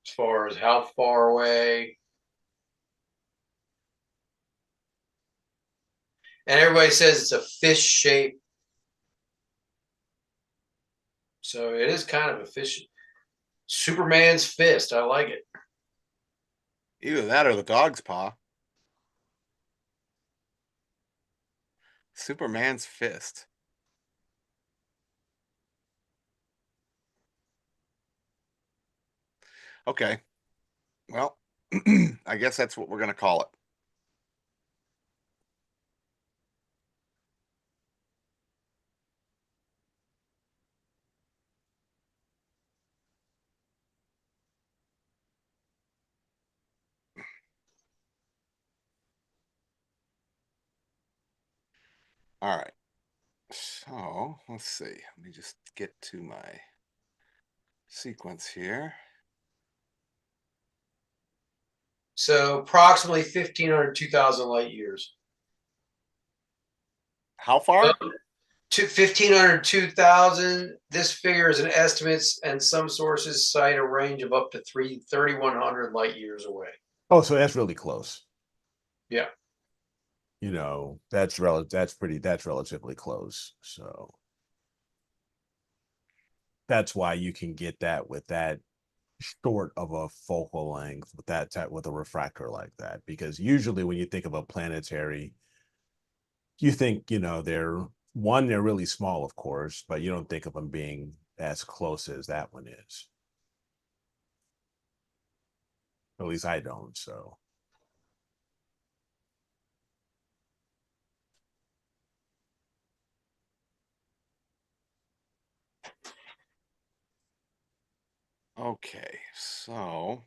As far as how far away. And everybody says it's a fish shape. So it is kind of a fish. Superman's fist. I like it. Either that or the dog's paw. Superman's fist. Okay. Well, I guess that's what we're going to call it. All right. So let's see. Let me just get to my sequence here. So approximately 1,500, 2,000 light years. How far? 1,500, 2,000. This figure is an estimate, and some sources cite a range of up to 3,100 light years away. Oh, so that's really close. Yeah. You know, that's relatively close. So that's why you can get that with that short of a focal length with with a refractor like that, because usually when you think of a planetary, you think, you know, they're really small, of course, but you don't think of them being as close as that one is. At least I don't. So Okay, so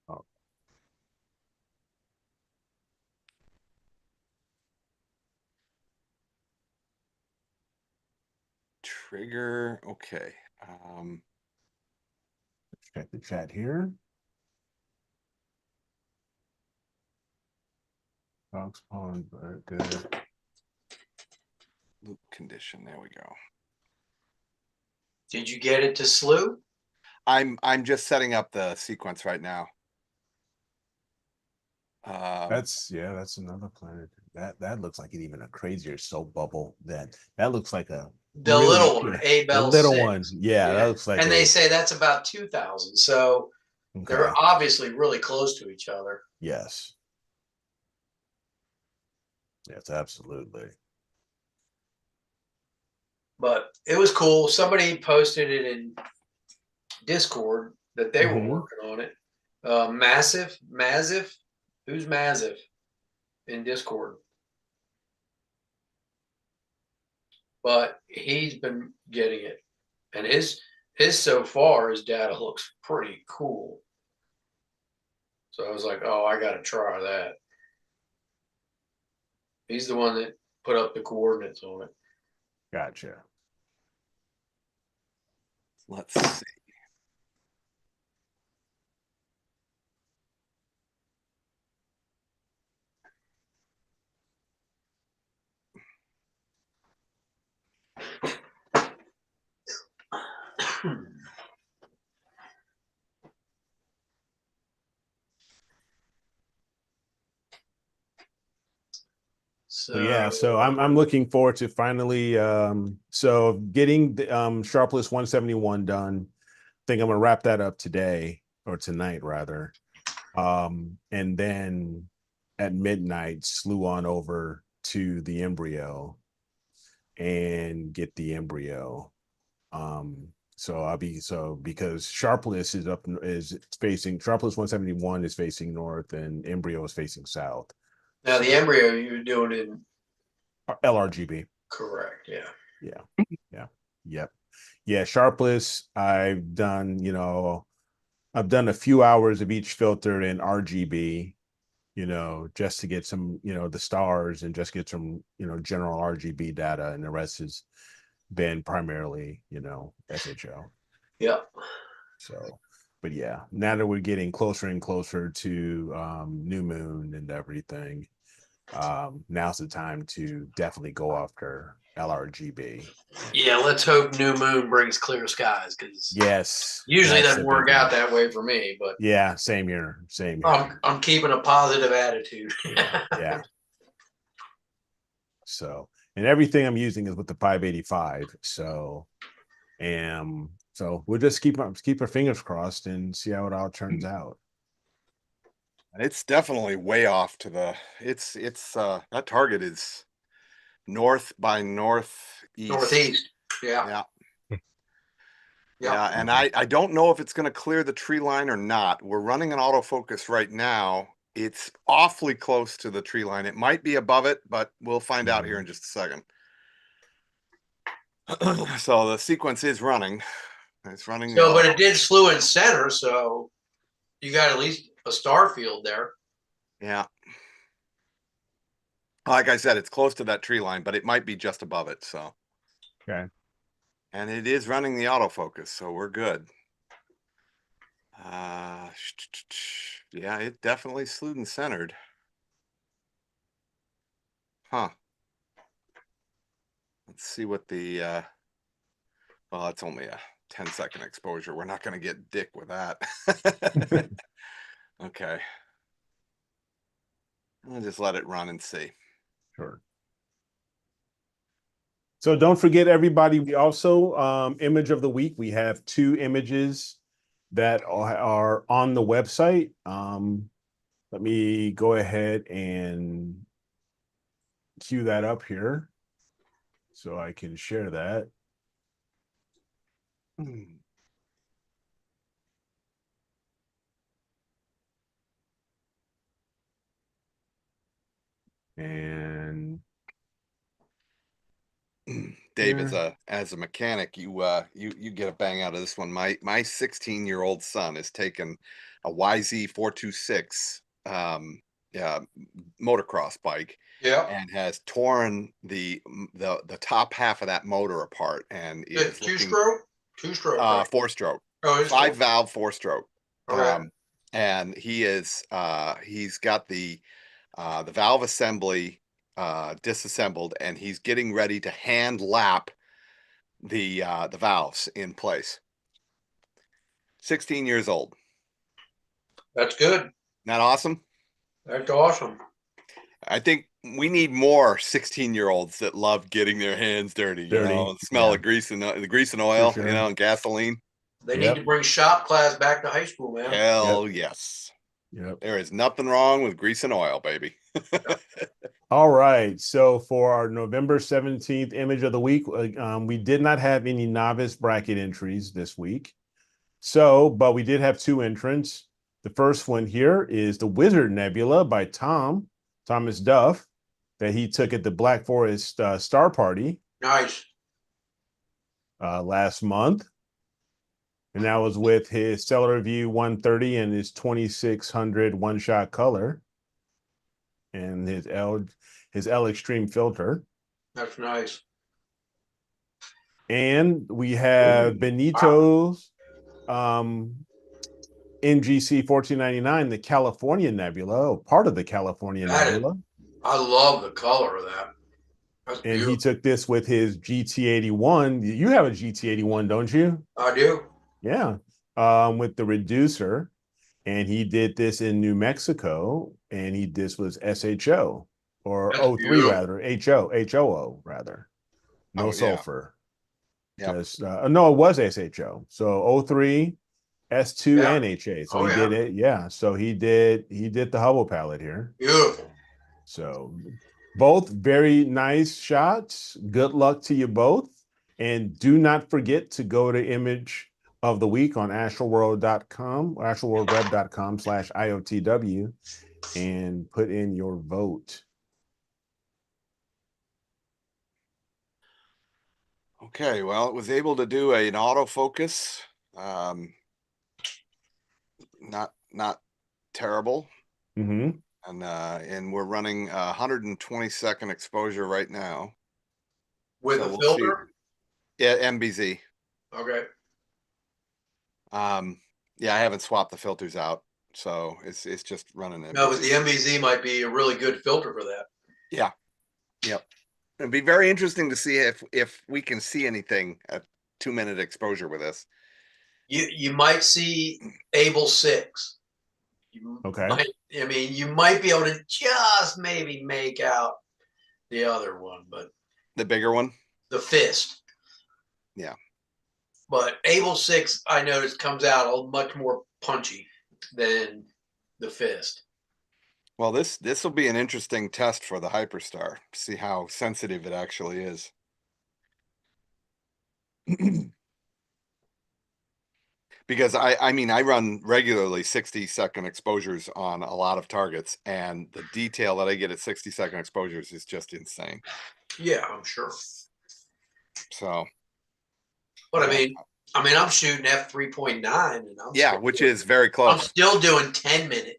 oh, trigger. Okay. check the chat here. Fox Pond, very good. Loop condition. There we go. Did you get it to slew? I'm just setting up the sequence right now. That's another planet. That looks like even a crazier soap bubble. That looks like a The little one, the Abell little 6. one. Yeah, that looks like. And they say that's about 2,000. So they're obviously really close to each other. Yes. Yes, absolutely. But it was cool. Somebody posted it in Discord that they were Mhm. working on it. Massive. Who's Massive in Discord? But he's been getting it, and his so far his data looks pretty cool. So I was like, oh, I got to try that. He's the one that put up the coordinates on it. Gotcha. Let's see. So yeah, so I'm looking forward to finally so getting the Sharpless 171 done. I think I'm gonna wrap that up today or tonight rather. And then at midnight slew on over to the embryo and get the embryo. So I'll be because Sharpless is facing Sharpless 171 is facing north and embryo is facing south. now the embryo you're doing in LRGB. correct, yeah. Yep. Yeah, Sharpless, I've done, I've done a few hours of each filter in RGB, just to get some, the stars and just get some, general RGB data, and the rest has been primarily, SHO. Yep. So, but yeah, now that we're getting closer and closer to new moon and everything, now's the time to definitely go after LRGB. Yeah, let's hope new moon brings clear skies, because Yes, usually that's doesn't the work big out one. that way for me, but Yeah, same here. I'm keeping a positive attitude. Yeah. So, and everything I'm using is with the 585. So, so we'll just keep our fingers crossed and see how it all turns out. It's definitely way off to the that target is north by northeast. Northeast. Yeah. Yeah. Yeah. Yeah, and I don't know if it's going to clear the tree line or not. We're running an autofocus right now. It's awfully close to the tree line. It might be above it, but we'll find out here in just a second. So the sequence is running. It's running. So, but it did slew in center, so you got at least a star field there. Yeah. Like I said, it's close to that tree line, but it might be just above it. So. Okay. And it is running the autofocus, so we're good. Yeah, it definitely slewed and centered. Huh. Let's see what the well, it's only a 10-second exposure. We're not going to get dick with that. Okay. I'll just let it run and see. Sure. So don't forget, everybody, we also image of the week. We have 2 images that are on the website. Let me go ahead and cue that up here so I can share that. And Dave, as a mechanic, you get a bang out of this one. My 16-year-old son has taken a YZ426 motocross bike, and has torn the top half of that motor apart, and is two-stroke, right? 4-stroke, Oh, 5-valve 4-stroke. Okay. And he's got the valve assembly disassembled, and he's getting ready to hand lap the valves in place. 16 years old. That's good. Isn't that awesome? That's awesome. I think we need more 16-year-olds that love getting their hands dirty, and smell the grease and oil, sure. And gasoline. They need to bring shop class back to high school, man. Hell yes. Yep. There is nothing wrong with grease and oil, baby. All right. So for our November 17th image of the week, we did not have any novice bracket entries this week. So, but we did have two entrants. The first one here is the Wizard Nebula by Thomas Duff, that he took at the Black Forest Star Party Nice. last month. And that was with his Stellar View 130 and his 2600 one-shot color and his L Extreme filter. That's nice. And we have Benito's NGC 1499, the California Nebula, part of the California Nebula. I love the color of that. That's And beautiful. he took this with his GT81. You have a GT81, don't you? I do. Yeah. With the reducer. And he did this in New Mexico. And this was SHO or That's O3 beautiful. rather, HOO rather. No sulfur. Yep. Just no, it was SHO. So O3, S2, Yeah. and HA. So he did it. Yeah. So he did the Hubble palette here. Beautiful. So both very nice shots. Good luck to you both. And do not forget to go to image of the week on astroworld.com, astroworldweb.com/IOTW, and put in your vote. Okay, well, it was able to do an autofocus. Not terrible. Mm-hmm. And we're running 120-second exposure right now. With So a we'll filter? Yeah, MBZ. Okay. Yeah, I haven't swapped the filters out, so it's just running MBZ. No, but the MBZ might be a really good filter for that. Yeah. Yep. It'd be very interesting to see if we can see anything at 2-minute exposure with this. You might see Able 6. Okay. You might be able to just maybe make out the other one, but The bigger one? the fist. Yeah. But Able 6, I noticed, comes out much more punchy than the fist. Well, this will be an interesting test for the Hyperstar. See how sensitive it actually is. Because I mean, I run regularly 60-second exposures on a lot of targets, and the detail that I get at 60-second exposures is just insane. Yeah, I'm sure. So, but I mean, I'm shooting f3.9, and which is very close. I'm still doing 10-minute.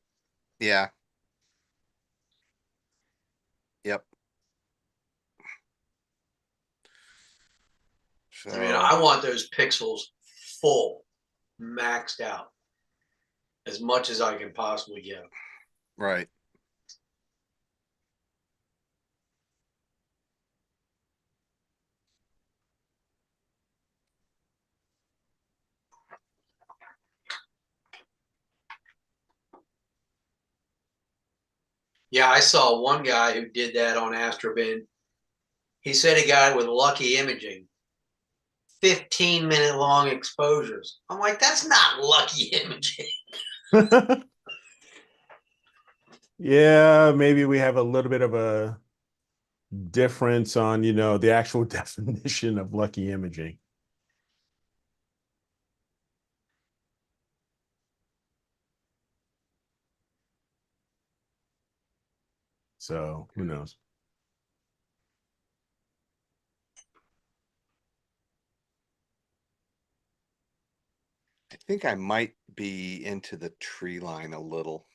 Yeah. Yep. So, I mean, I want those pixels full, maxed out, as much as I can possibly get. Right. Yeah, I saw one guy who did that on Astrobin. He said he got it with Lucky Imaging. 15-minute long exposures. I'm like, that's not Lucky Imaging. Yeah, maybe we have a little bit of a difference on, the actual definition of lucky imaging. So who knows? I think I might be into the tree line a little.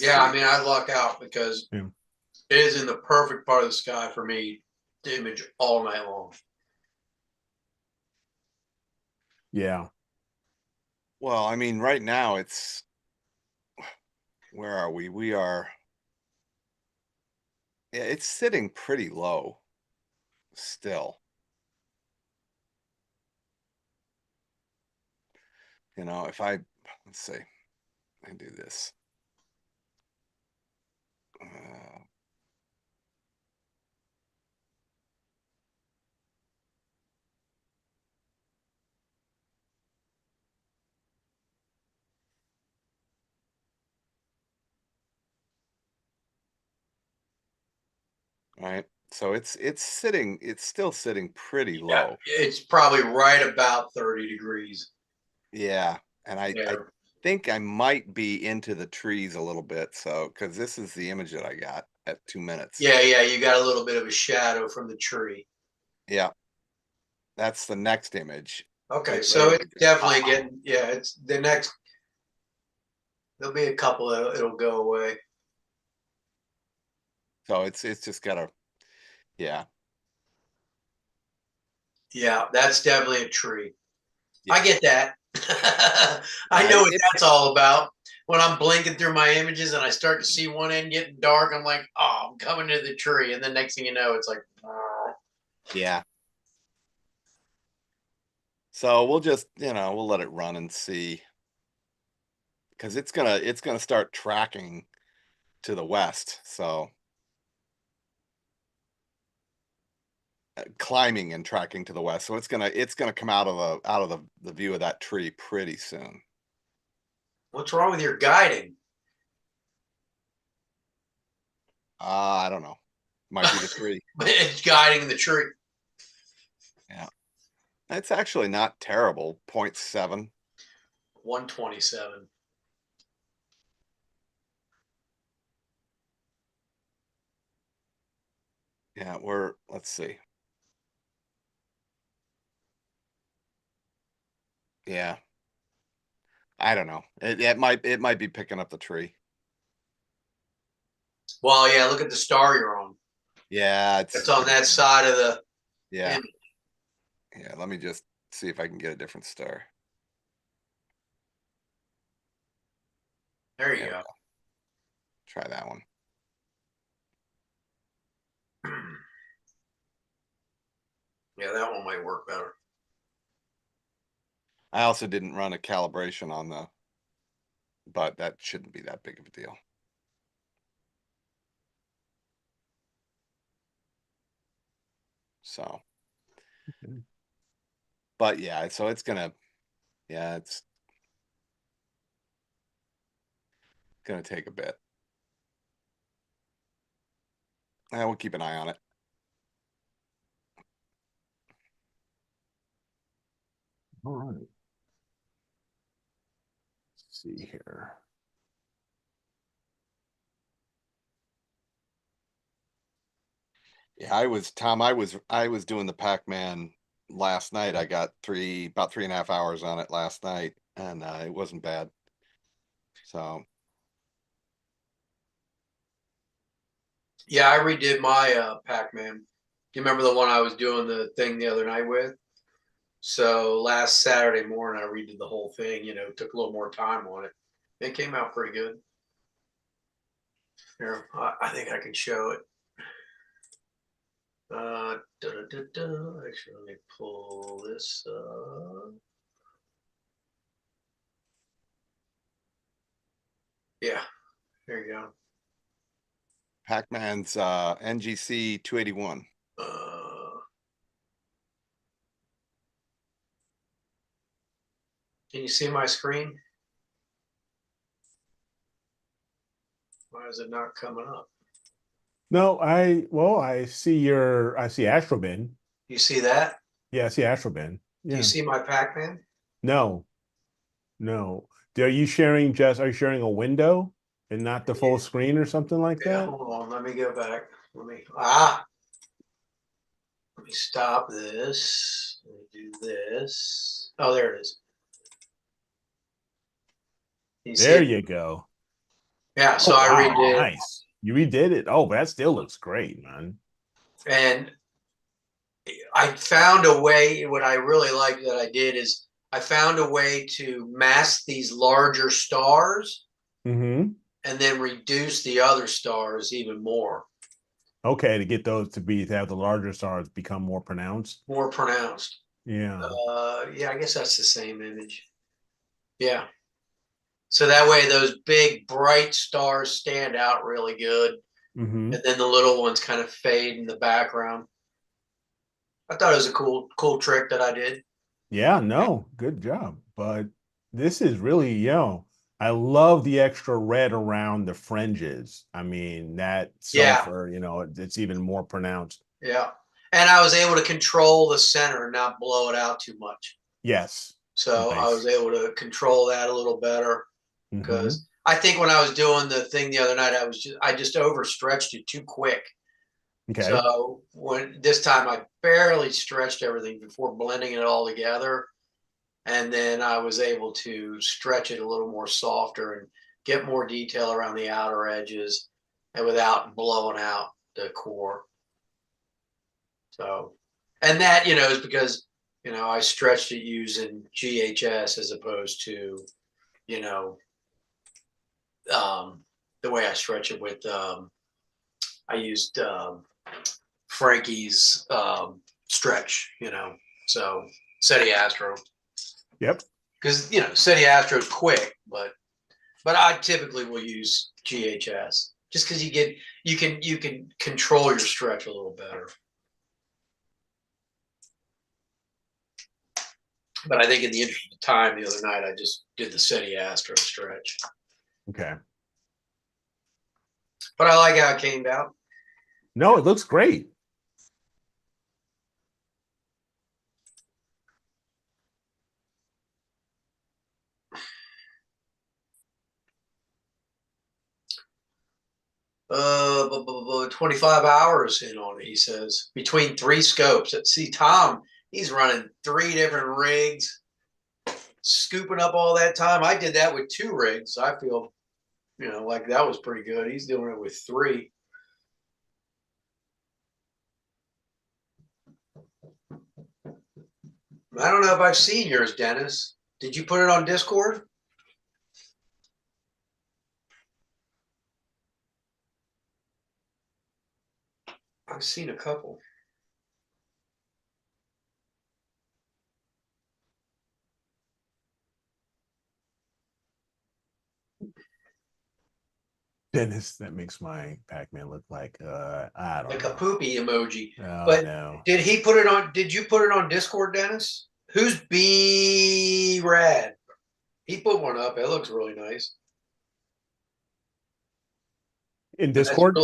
Yeah, I mean, I luck out because Yeah. it is in the perfect part of the sky for me to image all night long. Yeah. Well, I mean, right now where are we? It's sitting pretty low still. If let's see, I do this. All right. So it's still sitting pretty Yeah, low. it's probably right about 30 degrees Yeah, and I there. think I might be into the trees a little bit, so because this is the image that I got at 2 minutes. Yeah, yeah, you got a little bit of a shadow from the tree. Yeah, that's the next image. Okay, Right so there. it's definitely getting, yeah, it's the next, there'll be a couple that it'll go away. So it's just gotta, yeah, Yeah, that's definitely a tree. I yeah, get that. I yeah. know what that's all about. When I'm blinking through my images and I start to see one end getting dark, I'm like, oh, I'm coming to the tree. And then next thing you know, it's like, Yeah. So we'll just, we'll let it run and see because it's gonna start tracking to the west. So climbing and tracking to the west. So it's gonna come out of the view of that tree pretty soon. what's wrong with your guiding? I don't know. Might be the tree. It's guiding the tree. Yeah. It's actually not terrible. 0.7. 127. Yeah, let's see. Yeah. I don't know. It might be picking up the tree. Well, yeah, look at the star you're on. Yeah, It's on that side of the yeah. image. Yeah, let me just see if I can get a different star. There you There we go. go. Try that one. Yeah, that one might work better. I also didn't run a calibration on but that shouldn't be that big of a deal. So, but yeah, so it's gonna take a bit. We'll keep an eye on it. All right. Let's see here. Yeah, I was doing the Pac-Man last night. I got about 3.5 hours on it last night, and it wasn't bad. So Yeah, I redid my Pac-Man. You remember the one I was doing the thing the other night with? So last Saturday morning, I redid the whole thing. Took a little more time on it. It came out pretty good. Here, I think I can show it. Actually, let me pull this up. Yeah, there you go. Pac-Man's NGC 281. Uh, can you see my screen? Why is it not coming up? No, I see Astrobin. You see that? Yeah, I see Astrobin. Do you Yeah. see my Pac-Man? No, no. Are you sharing a window and not the full screen or something like Yeah, that? hold on. Let me go back. Let me stop this. Let me do this. Oh, there it is. You see There it? you go. Yeah, Oh so I wow, redid, nice. You redid it. Oh, that still looks great, man. and I found a way. What I really like that I did is I found a way to mask these larger stars Mm-hmm. and then reduce the other stars even more, Okay, to get those to have the larger stars become more pronounced. more pronounced. Yeah. Yeah, I guess that's the same image. Yeah. So that way those big bright stars stand out really good. Mm-hmm. And then the little ones kind of fade in the background. I thought it was a cool trick that I did. Yeah, no, good job. But this is really, I love the extra red around the fringes. I mean, that Yeah. sulfur, it's even more pronounced. Yeah. And I was able to control the center and not blow it out too much. Yes. So I Nice. was able to control that a little better Hmm. because I think when I was doing the thing the other night, I just overstretched it too quick. Okay. So when this time I barely stretched everything before blending it all together. And then I was able to stretch it a little more softer and get more detail around the outer edges and without blowing out the core. So, and that, is because, I stretched it using GHS as opposed to, you know, the way I stretch it with, I used Frankie's stretch, so SETI Astro. Yep. Because, SETI Astro is quick, but I typically will use GHS just because you can control your stretch a little better. But I think in the interest of time, the other night I just did the SETI Astro stretch. Okay. But I like how it came out. No, it looks great. Uh, 25 hours in on it, he says, between 3 scopes. See, Tom, he's running 3 different rigs, scooping up all that time. I did that with 2 rigs. I feel, like that was pretty good. He's doing it with 3. I don't know if I've seen yours, Dennis. Did you put it on Discord? I've seen a couple. Dennis, that makes my Pac-Man look like I don't Like know. a poopy emoji. Oh, But no. did you put it on Discord, Dennis? Who's B Rad? He put one up. It looks really nice. In And Discord?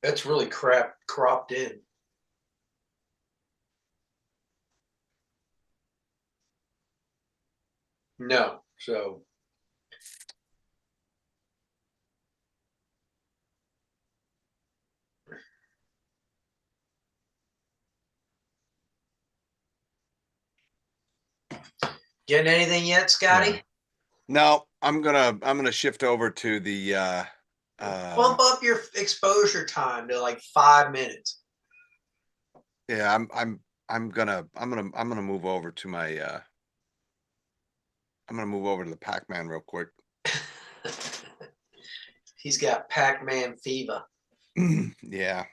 that's really cropped in. No. So getting anything yet, Scotty? Yeah. No, I'm gonna shift over to the Bump up your exposure time to like 5 minutes. yeah, I'm gonna move over to my I'm gonna move over to the Pac-Man real quick. He's got Pac-Man fever. Yeah.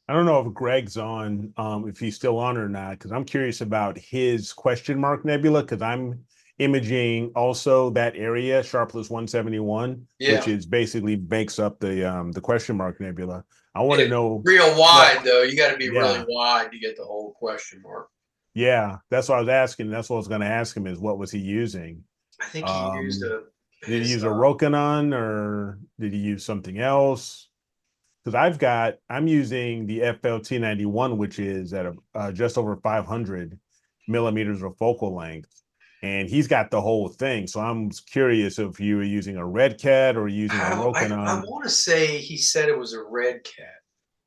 I don't know if Greg's on, if he's still on or not, because I'm curious about his question mark nebula, because I'm imaging also that area, Sharpless 171, Yeah. which is basically makes up the question mark nebula. I want to know real wide though. You got to be really Yeah. wide to get the whole question mark. Yeah, that's what I was asking. That's what I was going to ask him is what was he using? I think he used Did he use a Rokinon or did he use something else? Because I'm using the FLT91, which is at just over 500 millimeters of focal length, and he's got the whole thing. So I'm curious if you were using a Red Cat or using a I Rokinon. want to say he said it was a Red Cat,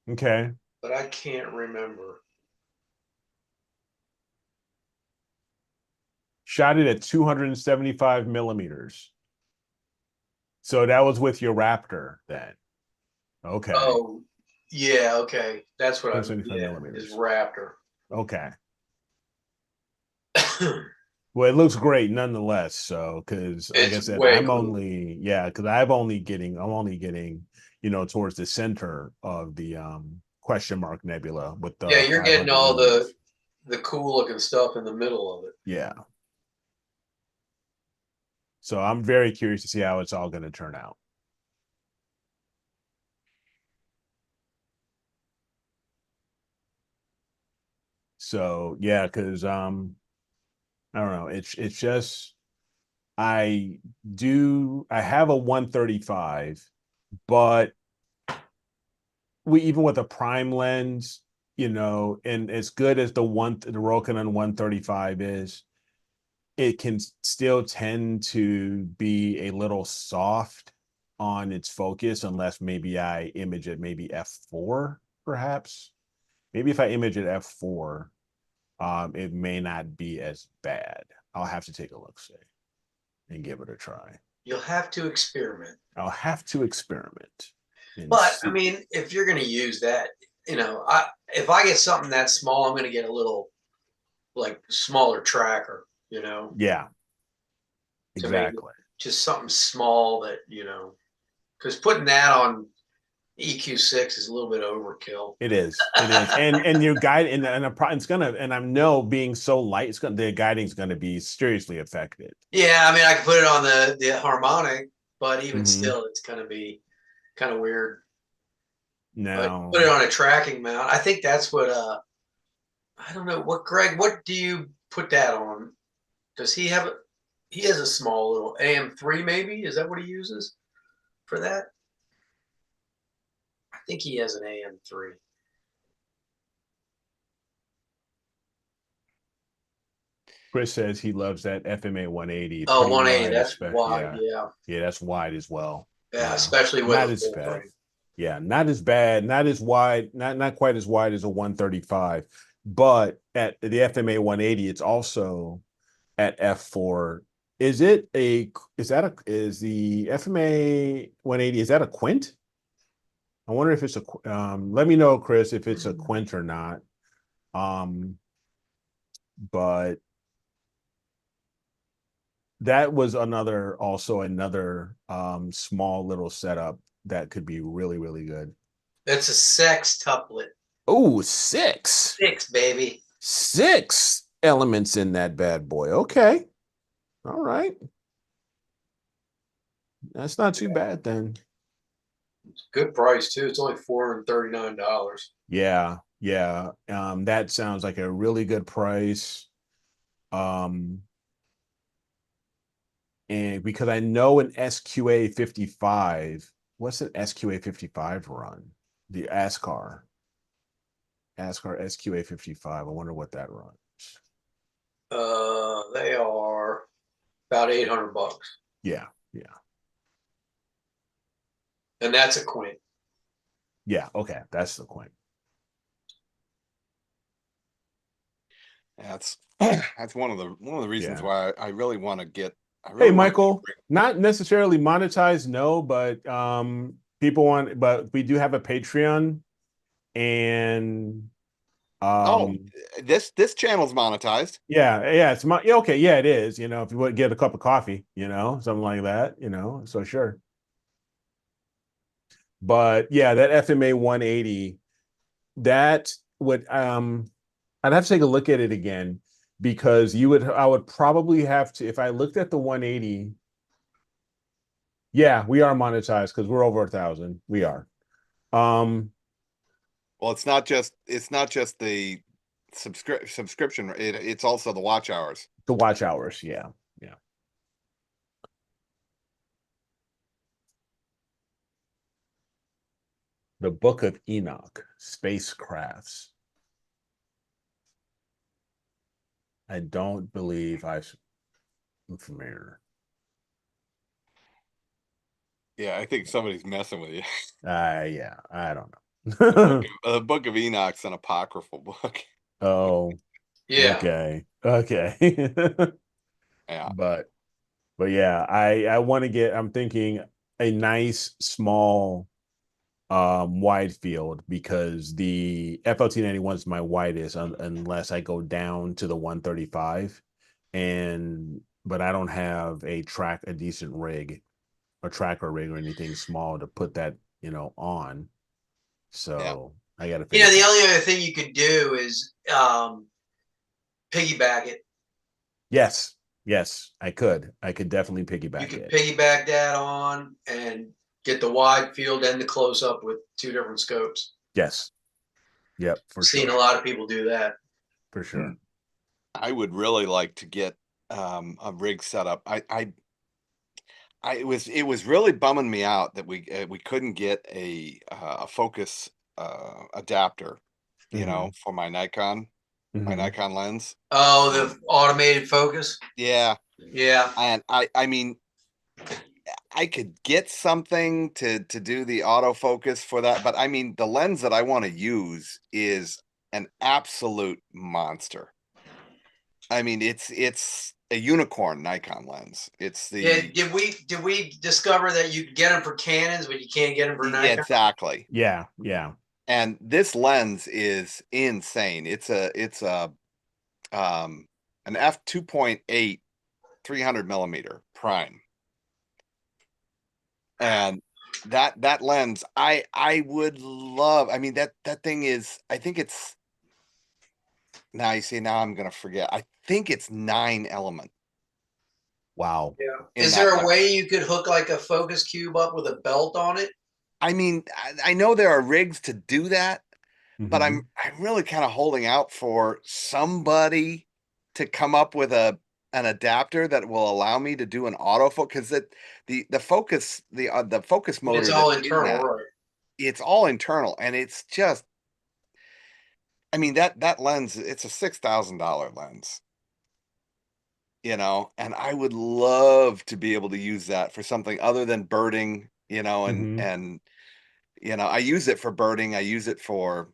Okay. but I can't remember. Shot it at 275 millimeters. So that was with your Raptor then. Okay. Oh, yeah, okay. That's what I mean. 275 Yeah, millimeters. is Raptor. Okay. Well, it looks great nonetheless. So, because like I It's said, way I'm cool. because I'm only getting, towards the center of the question mark nebula with the Yeah, you're getting 500 all millimeters. the cool looking stuff in the middle of it. Yeah. So I'm very curious to see how it's all going to turn out. So yeah, because I don't know, it's just I have a 135, but even with a prime lens, and as good as the Rokinon 135 is, it can still tend to be a little soft on its focus unless maybe I image it maybe f4, perhaps. Maybe if I image it f4, it may not be as bad. I'll have to take a look, see, and give it a try. You'll have to experiment. I'll have to experiment. But I mean, if you're going to use that, if I get something that small, I'm going to get a little like smaller tracker, Yeah, to make it exactly. just something small that, because putting that on EQ6 is a little bit overkill. It is. And your guide it's gonna, and I know being so light, the guiding's gonna be seriously affected. Yeah, I mean, I can put it on the harmonic, but even Mhm. still, it's going to be kind of weird. But Now, put it on a tracking mount. I think that's what I don't know what Greg. What do you put that on? Does he have he has a small little AM3 maybe? Is that what he uses for that? I think he has an AM3. Chris says he loves that FMA 180. Oh, Pretty 180. wide, That's especially. wide. Yeah, Yeah. yeah, that's wide as well. Yeah, especially with not a as full bad. frame. Yeah, not as bad, not as wide, not quite as wide as a 135. But at the FMA 180, it's also at f4. Is the FMA 180, is that a quint? I wonder if it's let me know, Chris, if it's a quint or not. But that was another small little setup that could be really, really good. It's a sextuplet. Oh, six. 6, baby. 6 elements in that bad boy. Okay. All right. That's not too bad then. It's a good price too. It's only $439. Yeah. Yeah. That sounds like a really good price. And because I know an SQA 55, what's an SQA 55 run? The ASCAR SQA 55. I wonder what that runs. They are about $800. Yeah. Yeah. And that's a quint. Yeah. Okay. That's the point. That's one of the reasons Yeah. why I really want to get. Hey, Michael, not necessarily monetized, no, but people want, but we do have a Patreon, and this channel's monetized. yeah, okay, yeah, it is. If you would get a cup of coffee, something like that, so sure. But yeah, that FMA 180, that would I'd have to take a look at it again, because I would probably have to, if I looked at the 180. Yeah, we are monetized because we're over 1,000. We are. Well, it's not just the subscription. It's also the watch hours. The watch hours, yeah. Yeah. The Book of Enoch, spacecrafts. I don't believe I'm familiar. Yeah, I think somebody's messing with you. Yeah, I don't know. The Book of Enoch's an apocryphal book. Oh, Yeah. okay. Yeah. But yeah, I want to get, I'm thinking a nice small wide field, because the FLT91 is my widest unless I go down to the 135, but I don't have a decent rig, a tracker rig or anything small to put that on, so I gotta figure The only other thing you could do is piggyback it. Yes, I could definitely piggyback You could it. piggyback that on and get the wide field and the close up with 2 different scopes. Yes. Yep, for Seen sure. a lot of people do that. For sure. I would really like to get a rig set up. it was really bumming me out that we couldn't get a focus adapter, you know, Mhm. for my Nikon Mhm. lens. Oh, the automated focus. Yeah, Yeah. and I mean, I could get something to do the autofocus for that, but I mean, the lens that I want to use is an absolute monster. I mean, it's a unicorn Nikon lens. It's Yeah. the Did we discover that you can get them for Canons, but you can't get them for yeah, Nikon? exactly. Yeah, yeah. And this lens is insane. It's a an f2.8 300 millimeter prime, and that lens I would love. I mean, that thing is, I think it's, now you see, now I'm gonna forget. I think it's 9 element Wow. Yeah. in Is that there a lens. way you could hook like a focus cube up with a belt on it? I mean, I know there are rigs to do that, but Mhm. I'm really kind of holding out for somebody to come up with an adapter that will allow me to do an autofocus, because the focus It's motor all that's in internal, that, right? it's all internal, and it's just, I mean, that lens, it's a $6,000 lens, you know, and I would love to be able to use that for something other than birding, you know, Mhm. and you know, I use it for birding, I use it for,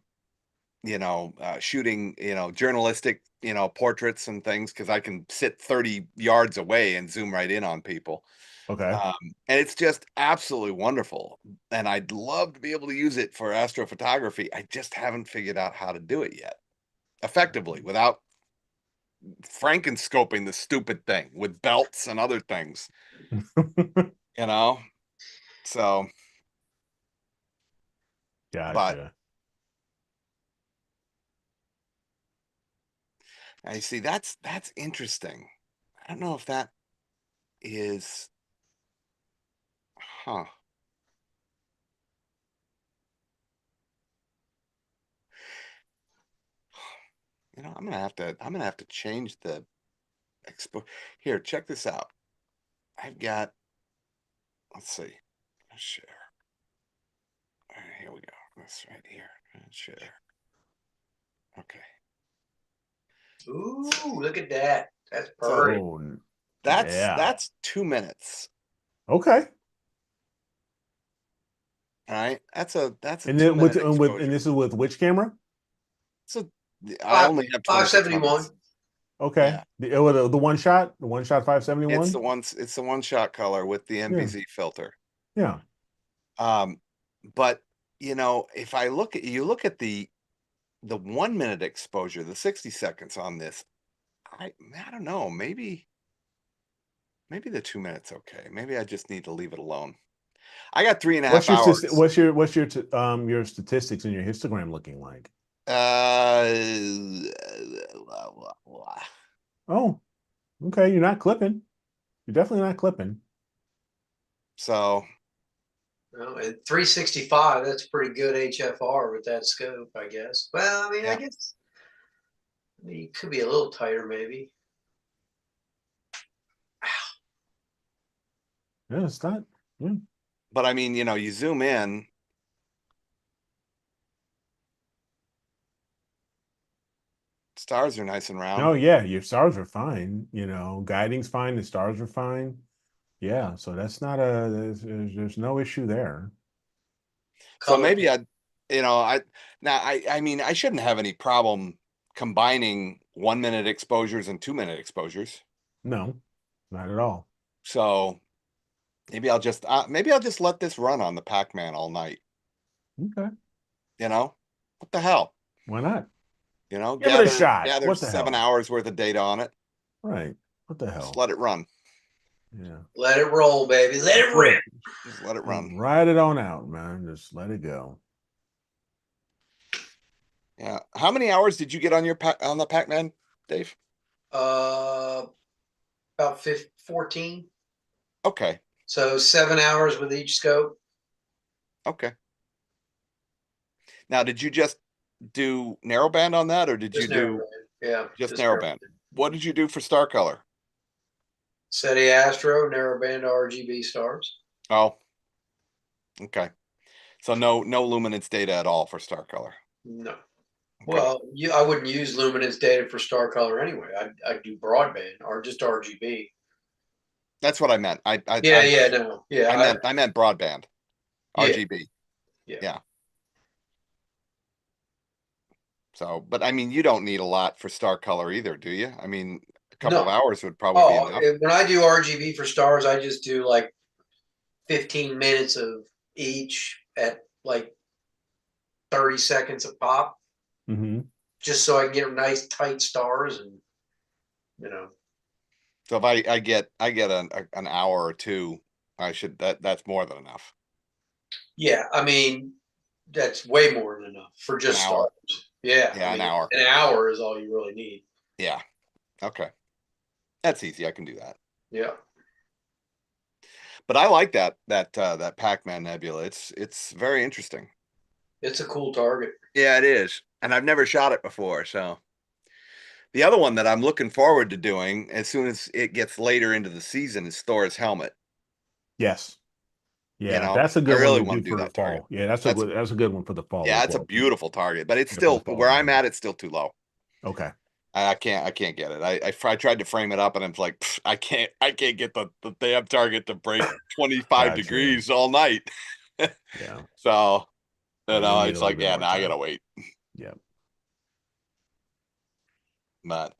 you know, shooting, you know, journalistic, you know, portraits and things, because I can sit 30 yards away and zoom right in on people. Okay. And it's just absolutely wonderful. And I'd love to be able to use it for astrophotography. I just haven't figured out how to do it yet effectively without Frankenscoping the stupid thing with belts and other things, you know? So, but Gotcha. I see that's interesting. I don't know if that is, huh. You know, I'm gonna have to change the expo. Here, check this out. I've got, let's see, share. All right, here we go. This right here. Share. Okay. Ooh, look at that. That's So perfect. Oh, that's yeah. that's 2 minutes. Okay. All right. That's a And two then with minute and exposure. this is with which camera? So I Five only have five 26 seventy one. minutes. Okay. Yeah. The one shot It's 571. the one shot color with the Yeah. NVZ filter. Yeah. Um, but you know, if I look at, you look at the 1 minute exposure, the 60 seconds on this, I don't know, maybe the 2 minutes okay. Maybe I just need to leave it alone. I got three and a What's half your hours. your statistics and your histogram looking like? Uh, Oh, okay. You're not clipping. You're definitely not clipping. so Oh, and 365, that's pretty good HFR with that scope, I guess. Well, I mean, I yeah. guess it could be a little tighter, maybe. Yeah, it's not. Yeah. But I mean, you know, you zoom in, stars are nice and round. No, yeah, your stars are fine. You know, guiding's fine. The stars are fine. Yeah, so that's not a there's no issue there. So Color. maybe I, you know, I mean, I shouldn't have any problem combining 1 minute exposures and 2 minute exposures. No, not at all. So maybe I'll just let this run on the Pac-Man all night. Okay, You know, what the hell? why not? You know, Give it a shot. gather What the 7 hours worth of data on it. Right. What the Just hell? let it run. Yeah. Let it roll, baby. Let it That's rip. it. Just let it Just run. ride it on out, man. Just let it go. Yeah. How many hours did you get on on the Pac-Man, Dave? Uh, about 14. Okay. So 7 hours with each scope. Okay. Now, did you just do narrowband on that, or did you Just do narrowband. Yeah, just just narrowband? narrowband. What did you do for star color? SETI Astro narrowband RGB stars. Oh, okay. So no luminance data at all for star color. No. Okay. Well, I wouldn't use luminance data for star color anyway. I'd do broadband or just RGB. That's what I meant. I meant broadband, Yeah. RGB. Yeah. Yeah. So, but I mean, you don't need a lot for star color either, do you? I mean, a couple of No. hours would probably be enough. When I do RGB for stars, I just do like 15 minutes of each at like 30 seconds a pop, Mm-hmm. just so I can get nice tight stars and So if I get an hour or two, that's more than enough. yeah, I mean that's way more than enough for just An hour. stars. Yeah, Yeah, I mean, an hour. An hour is all you really need. Yeah. Okay. That's easy. I can do that. Yeah. But I like that Pac-Man Nebula. It's very interesting. It's a cool target. Yeah, it is. And I've never shot it before, so the other one that I'm looking forward to doing as soon as it gets later into the season is Thor's helmet. Yes. Yeah, You know, that's a good I really one to want do to do for the that fall. target. Yeah, that's a good one for the fall. Yeah, as it's a well. beautiful target, but it's Yeah, still fall, where I'm yeah. at. It's still too low. Okay. I can't get it. I tried to frame it up, and I'm like, I can't get the damn target to break 25 Gotcha. degrees all night. Yeah. So, Yeah, you need it's a little like, bit yeah, more now I time. gotta wait. Yeah. But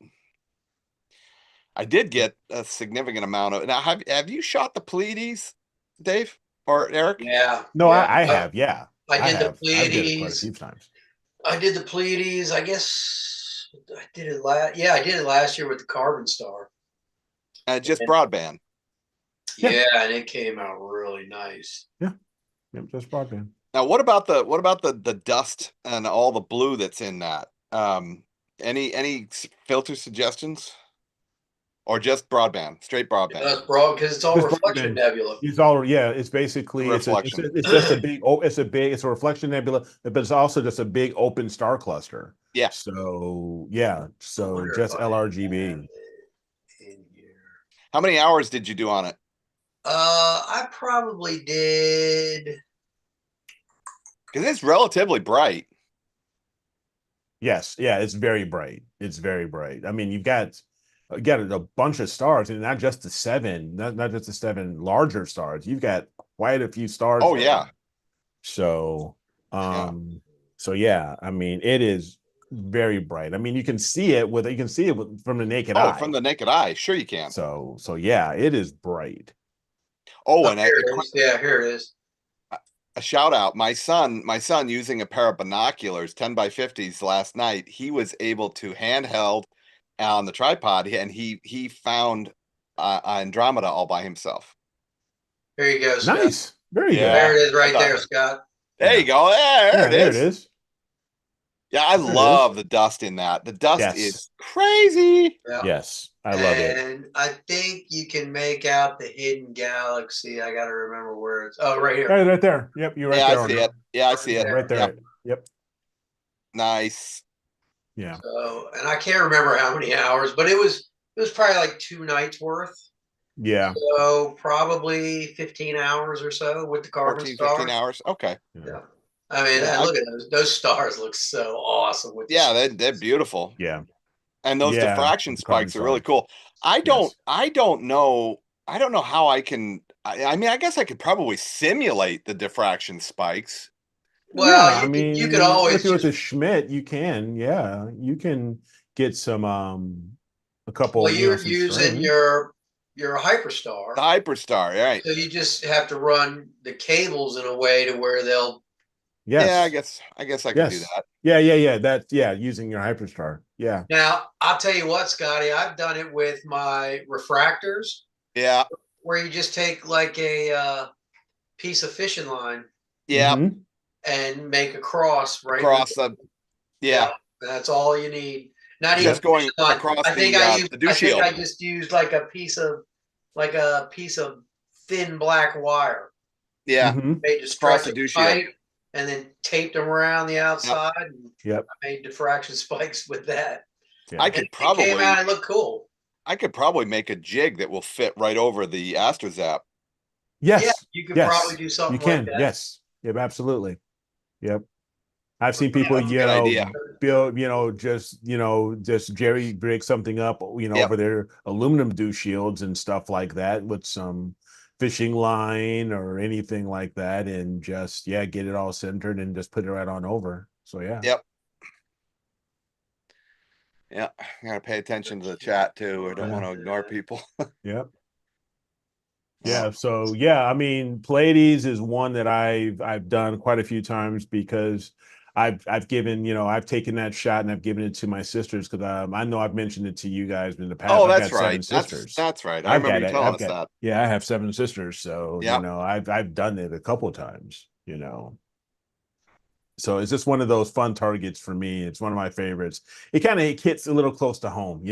I did get a significant amount of. Now, have you shot the Pleiades, Dave or Eric? Yeah. No, yeah. I have. Yeah. I did the I've did it quite a Pleiades. few times. I did the Pleiades. I guess I did it last. Yeah, I did it last year with the Carbon Star. Just And, broadband. Yeah. yeah, and it came out really nice. Yeah. Yep, just broadband. Now, what about the dust and all the blue that's in that? Any filter suggestions, or just broadband, straight broadband? That's broad because it's all Just reflection broadband. nebula. It's all it's basically Reflection. it's just a big it's a reflection nebula, but it's also just a big open star cluster. Yeah. So yeah, so Wonder just if I LRGB. have it in here. How many hours did you do on it? I probably did. Because it's relatively bright. Yes, yeah, it's very bright. It's very bright. I mean, you've got a bunch of stars, and not just the seven, not just the seven larger stars. You've got quite a few stars. Oh there. yeah. So, Yeah. so yeah, I mean, it is very bright. I mean, you can see it from the naked eye. From the naked eye, sure you can. So yeah, it is bright. Oh, Oh, and here it is. Yeah, here it is. a shout out, my son using a pair of binoculars, 10x50s last night, he was able to handheld on the tripod, and he found Andromeda all by himself. Here you go, Scott. Nice, very Yeah. There good. it is, right there, Scott. There you go. There it There is. it is. Yeah, I There it love is. the dust in that. The dust Yes. is crazy. Yeah. Yes, I love it. And I think you can make out the hidden galaxy. I got to remember where it's. Oh, right here. Right there. Yep, you're right Yeah, there. I see it. Yeah, I see it. Right there. Yep. Yep. Nice. Yeah. So, and I can't remember how many hours, but it was probably like 2 nights worth. Yeah. So probably 15 hours or so with the Carbon 14, Star. 15 hours. Okay. Yeah. I mean, Yeah, look at those stars look so awesome with Yeah, they're beautiful. Yeah. And those diffraction spikes are really cool. I don't know how I can. I mean, I guess I could probably simulate the diffraction spikes. Well, yeah, I mean, you could always with a Schmidt, you can, you can get some a couple. Well, you're some using string. your Hyperstar. The Hyperstar, right? So you just have to run the cables in a way to where they'll. Yes. Yeah, I guess I can do that. Yeah. Using your Hyperstar. Yeah. Now I'll tell you what, Scotty, I've done it with my refractors. Yeah. Where you just take like a piece of fishing line. Yeah. Mm-hmm. And make a cross right across the. Yeah. That's all you need. Not just even going across I think I just used like a piece of thin black wire. Yeah. Mm-hmm. Made to stretch the pipe and then taped them around the outside. Yep. I made diffraction spikes with that. Yeah. I could probably it came out and looked cool. I could probably make a jig that will fit right over the AstroZap. Yeah, Yes. you could probably Yes. do You something like can. that. Yes. Yep. Absolutely. Yep. I've seen Yeah, people, that's a good idea. build, just jerry rig something up, Yep. over their aluminum dew shields and stuff like that with some fishing line or anything like that, and just get it all centered and just put it right on over. So yeah. Yep. Yeah. I gotta pay attention to the chat too. I don't want to ignore people. Yep. Yeah, so I mean, Pleiades is one that I've done quite a few times because I've given, I've taken that shot and I've given it to my sisters because I know I've mentioned it to you guys in the past. Oh, I've that's got seven right. sisters. That's right. I remember you telling I've us got that. I have seven sisters, so Yeah. I've done it a couple of times, So it's just one of those fun targets for me. It's one of my favorites. It kind of hits a little close to home,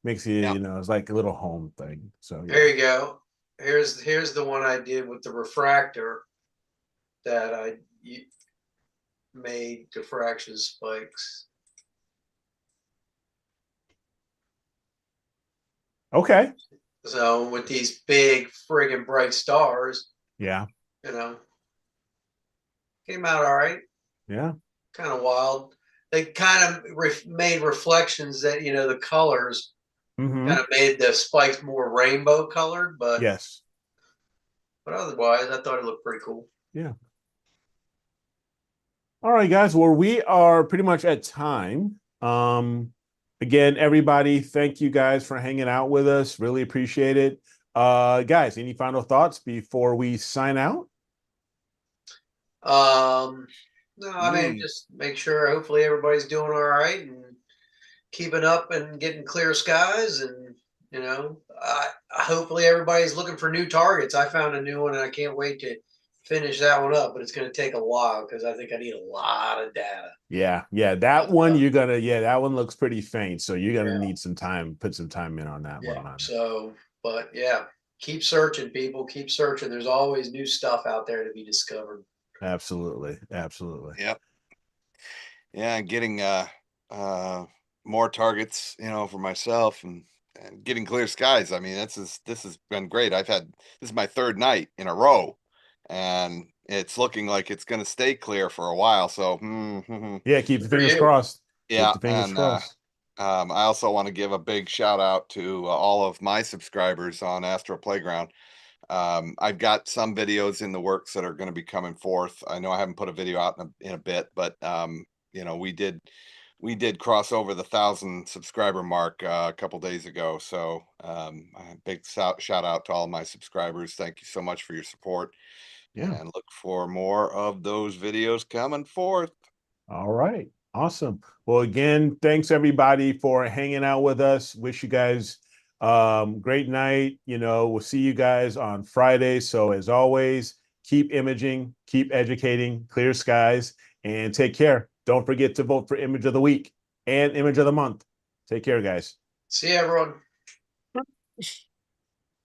makes you, Yeah. it's like a little home thing. So There you go. Here's the one I did with the refractor that I made diffraction spikes. Okay. So with these big friggin' bright stars, Yeah. came out all right. Yeah. Kind of wild. They kind of made reflections that the colors Mm-hmm. kind of made the spikes more rainbow colored, but Yes. otherwise, I thought it looked pretty cool. Yeah. All right, guys. Well, we are pretty much at time. Again, everybody, thank you guys for hanging out with us. Really appreciate it. Guys, any final thoughts before we sign out? No, I mean, just make sure hopefully everybody's doing all right and keeping up and getting clear skies. And, hopefully everybody's looking for new targets. I found a new one and I can't wait to finish that one up, but it's going to take a while because I think I need a lot of data. Yeah. That one that one looks pretty faint. So you're gonna need some time, put some time in on that one. So, but keep searching, people. Keep searching. There's always new stuff out there to be discovered. Absolutely. Yep. Yeah, getting more targets, for myself and getting clear skies. I mean, this has been great. This is my third night in a row, and it's looking like it's going to stay clear for a while. So yeah, keep the fingers crossed. Yeah, keep the fingers crossed. I also want to give a big shout out to all of my subscribers on Astro Playground. I've got some videos in the works that are going to be coming forth. I know I haven't put a video out in a bit, but we did cross over the 1,000 subscriber mark a couple days ago. So a big shout out to all my subscribers. Thank you so much for your support. Yeah. And look for more of those videos coming forth. All right. Awesome. Well, again, thanks everybody for hanging out with us. Wish you guys great night. We'll see you guys on Friday. So as always, keep imaging, keep educating, clear skies, and take care. Don't forget to vote for Image of the Week and Image of the Month. Take care, guys. See you, everyone.